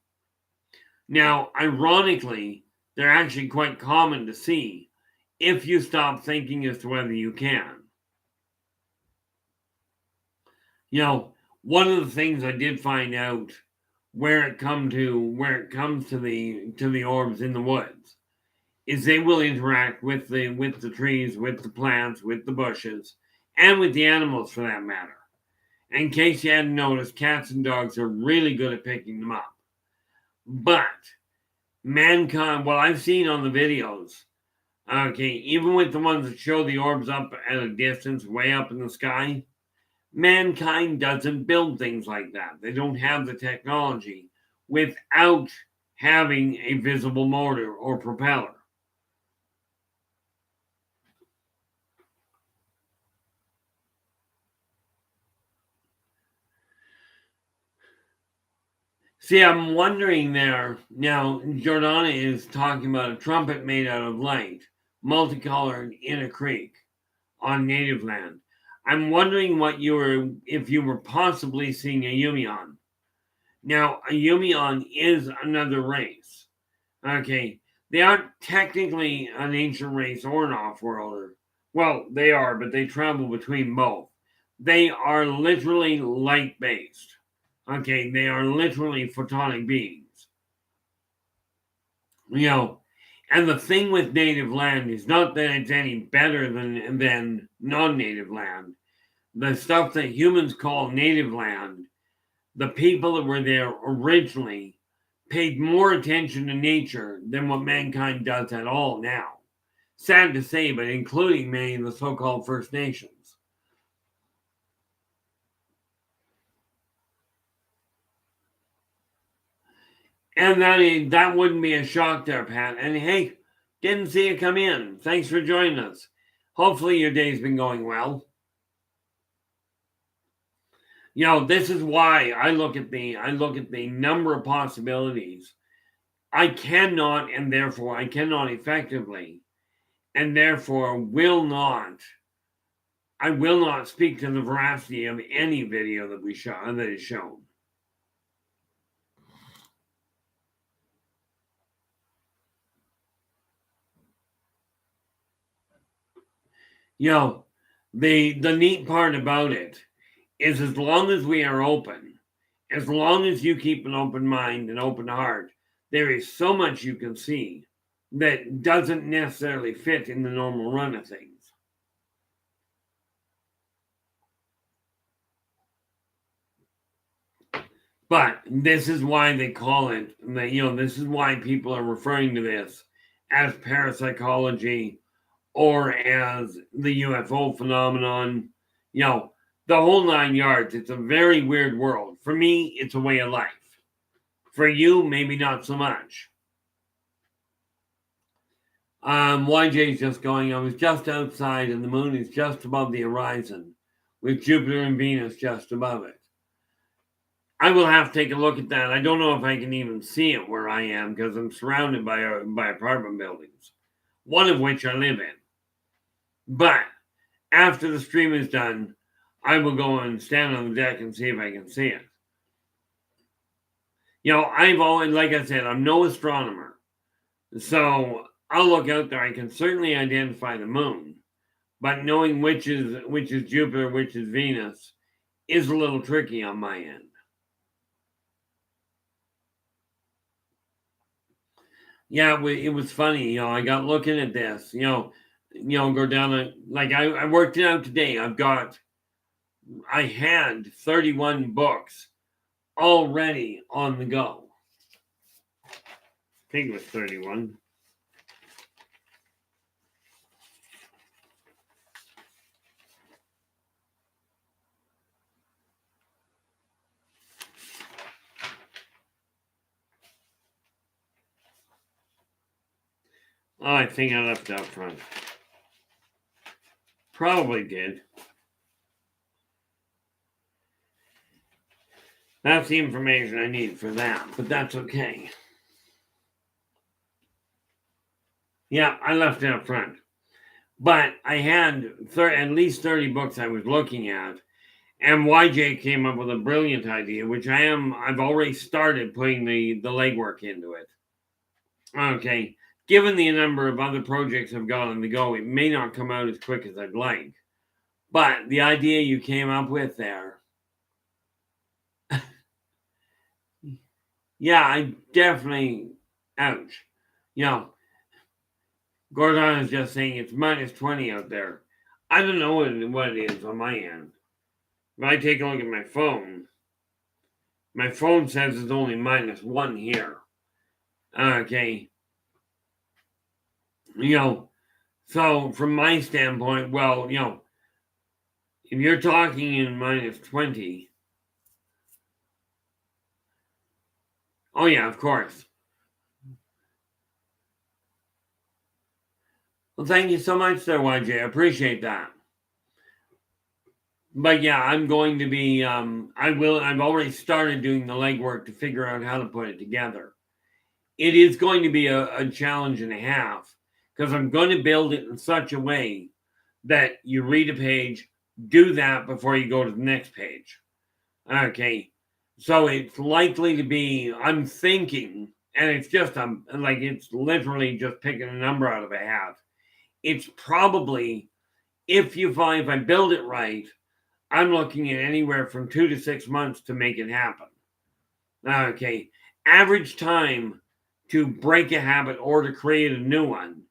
Now, ironically, they're actually quite common to see if you stop thinking as to whether you can. One of the things I did find out where it comes to the orbs in the woods is they will interact with the trees, with the plants, with the bushes, and with the animals for that matter. In case you hadn't noticed, cats and dogs are really good at picking them up. But mankind, what I've seen on the videos, okay, even with the ones that show the orbs up at a distance, way up in the sky, mankind doesn't build things like that. They don't have the technology without having a visible motor or propeller. See, I'm wondering there. Now, Jordana is talking about a trumpet made out of light, multicolored in a creek on native land. I'm wondering if you were possibly seeing a Yumion. Now, a Yumion is another race. Okay, They aren't technically an ancient race or an off-worlder. Well, they are, but they travel between both. They are literally light-based. Okay, they are literally photonic beings. And the thing with native land is not that it's any better than non-native land. The stuff that humans call native land, the people that were there originally paid more attention to nature than what mankind does at all now. Sad to say, but including many of the so-called First Nations. And that wouldn't be a shock there, Pat. And hey, didn't see you come in. Thanks for joining us. Hopefully your day's been going well. This is why I look at the number of possibilities. I cannot effectively, and therefore I will not speak to the veracity of any video that is shown. The neat part about it is, as long as we are open, as long as you keep an open mind and open heart, there is so much you can see that doesn't necessarily fit in the normal run of things. But this is why they call it, this is why people are referring to this as parapsychology or as the UFO phenomenon, the whole 9 yards. It's a very weird world. For me, it's a way of life. For you, maybe not so much. YJ's just going, I was just outside and the moon is just above the horizon with Jupiter and Venus just above it. I will have to take a look at that. I don't know if I can even see it where I am because I'm surrounded by apartment buildings, one of which I live in. But after the stream is done, I will go and stand on the deck and see if I can see it. I've always, like I said, I'm no astronomer. So I'll look out there. I can certainly identify the moon. But knowing which is Jupiter, which is Venus, is a little tricky on my end. Yeah, it was funny. I got looking at this, go down I worked it out today. I had 31 books already on the go. I think it was 31. Oh, I think I left it out front. Probably did. That's the information I need for that, but that's okay. Yeah, I left it up front. But I had at least 30 books I was looking at, and YJ came up with a brilliant idea, which I've already started putting the legwork into it. Okay. Given the number of other projects I've got on the go, it may not come out as quick as I'd like. But the idea you came up with there, yeah, I definitely, ouch. Gordon is just saying it's minus 20 out there. I don't know what it is on my end. If I take a look at my phone says it's only minus 1 here. Okay. So from my standpoint, well, if you're talking in minus 20, oh yeah, of course. Well, thank you so much there, YJ. I appreciate that. But yeah, I'm going to be, I've already started doing the legwork to figure out how to put it together. It is going to be a challenge and a half because I'm going to build it in such a way that you read a page, do that before you go to the next page. Okay. So it's likely to be, I'm thinking and it's just like it's literally just picking a number out of a hat. It's probably, if I build it right, I'm looking at anywhere from 2 to 6 months to make it happen. Okay, average time to break a habit or to create a new one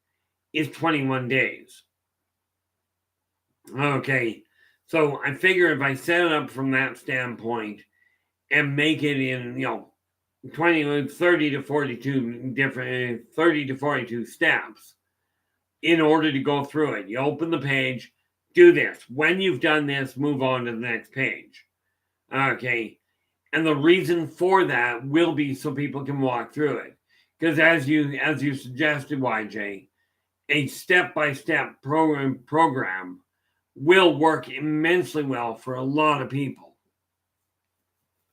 is 21 days. Okay, so I figure if I set it up from that standpoint and make it in, 30 to 42 steps in order to go through it. You open the page, do this. When you've done this, move on to the next page. Okay, and the reason for that will be so people can walk through it. Because as you suggested, YJ, a step-by-step program will work immensely well for a lot of people.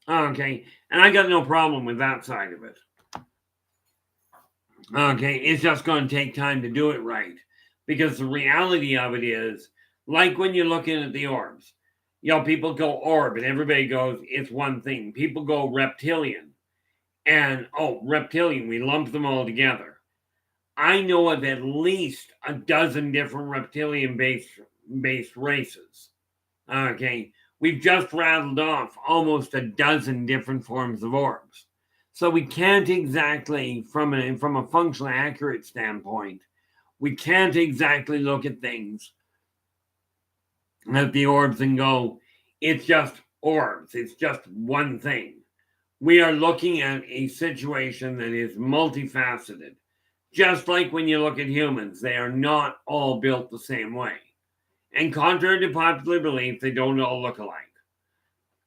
Okay, and I got no problem with that side of it. Okay, it's just going to take time to do it right. Because the reality of it is, like when you're looking at the orbs, people go orb and everybody goes, it's one thing. People go reptilian. And, reptilian, we lump them all together. I know of at least a dozen different reptilian-based races. Okay, we've just rattled off almost a dozen different forms of orbs. So we can't exactly, from a functionally accurate standpoint, we can't exactly look at things at the orbs and go, it's just orbs. It's just one thing. We are looking at a situation that is multifaceted. Just like when you look at humans, they are not all built the same way. And contrary to popular belief, they don't all look alike.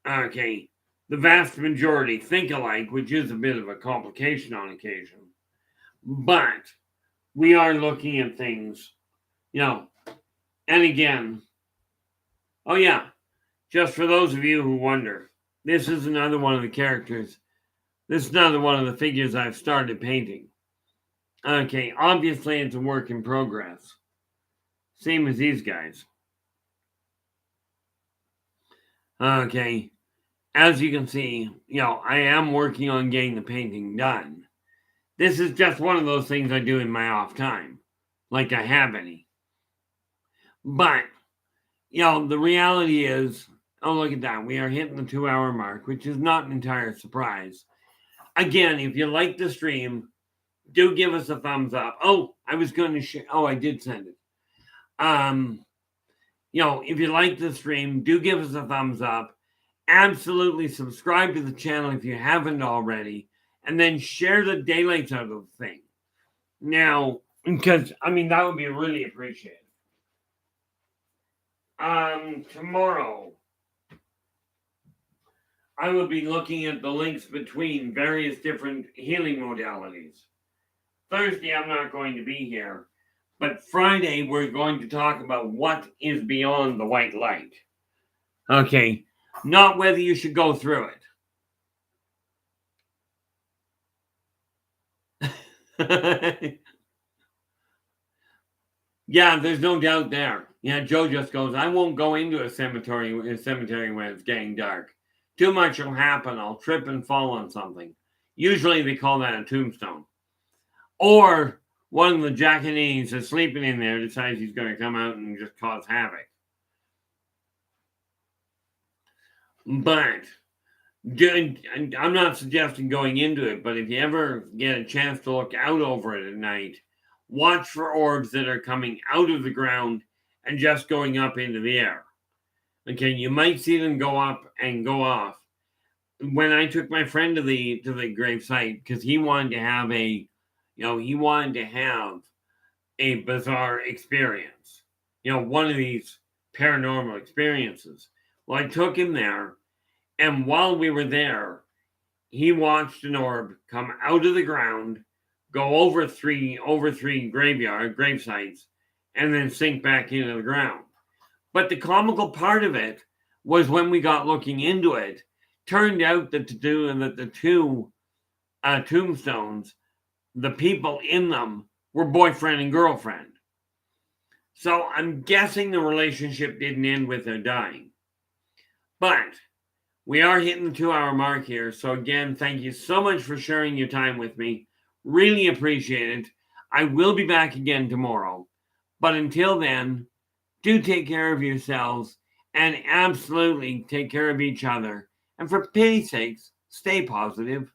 Okay, the vast majority think alike, which is a bit of a complication on occasion. But we are looking at things, and again, just for those of you who wonder, this is another one of the characters. This is another one of the figures I've started painting. Okay, obviously it's a work in progress. Same as these guys. Okay, as you can see, I am working on getting the painting done. This is just one of those things I do in my off time, like I have any. But, the reality is, look at that. We are hitting the 2-hour mark, which is not an entire surprise. Again, if you like the stream, do give us a thumbs up. I was going to share. I did send it. If you like the stream, do give us a thumbs up. Absolutely subscribe to the channel if you haven't already. And then share the daylights out of the thing. Now, because, that would be really appreciated. Tomorrow, I will be looking at the links between various different healing modalities. Thursday, I'm not going to be here. But Friday, we're going to talk about what is beyond the white light. Okay, not whether you should go through it. Yeah, there's no doubt there. Yeah, Joe just goes, I won't go into a cemetery when it's getting dark. Too much will happen. I'll trip and fall on something. Usually they call that a tombstone. Or one of the jackanines that's sleeping in there decides he's going to come out and just cause havoc. But I'm not suggesting going into it, but if you ever get a chance to look out over it at night, watch for orbs that are coming out of the ground and just going up into the air. Okay, you might see them go up and go off. When I took my friend to the grave site, because he wanted to have a bizarre experience, one of these paranormal experiences. Well, I took him there, and while we were there, he watched an orb come out of the ground, go over three grave sites, and then sink back into the ground. But the comical part of it was when we got looking into it, turned out that the two tombstones, the people in them were boyfriend and girlfriend. So I'm guessing the relationship didn't end with their dying. But we are hitting the 2-hour mark here. So again, thank you so much for sharing your time with me. Really appreciate it. I will be back again tomorrow. But until then, do take care of yourselves and absolutely take care of each other. And for pity's sakes, stay positive.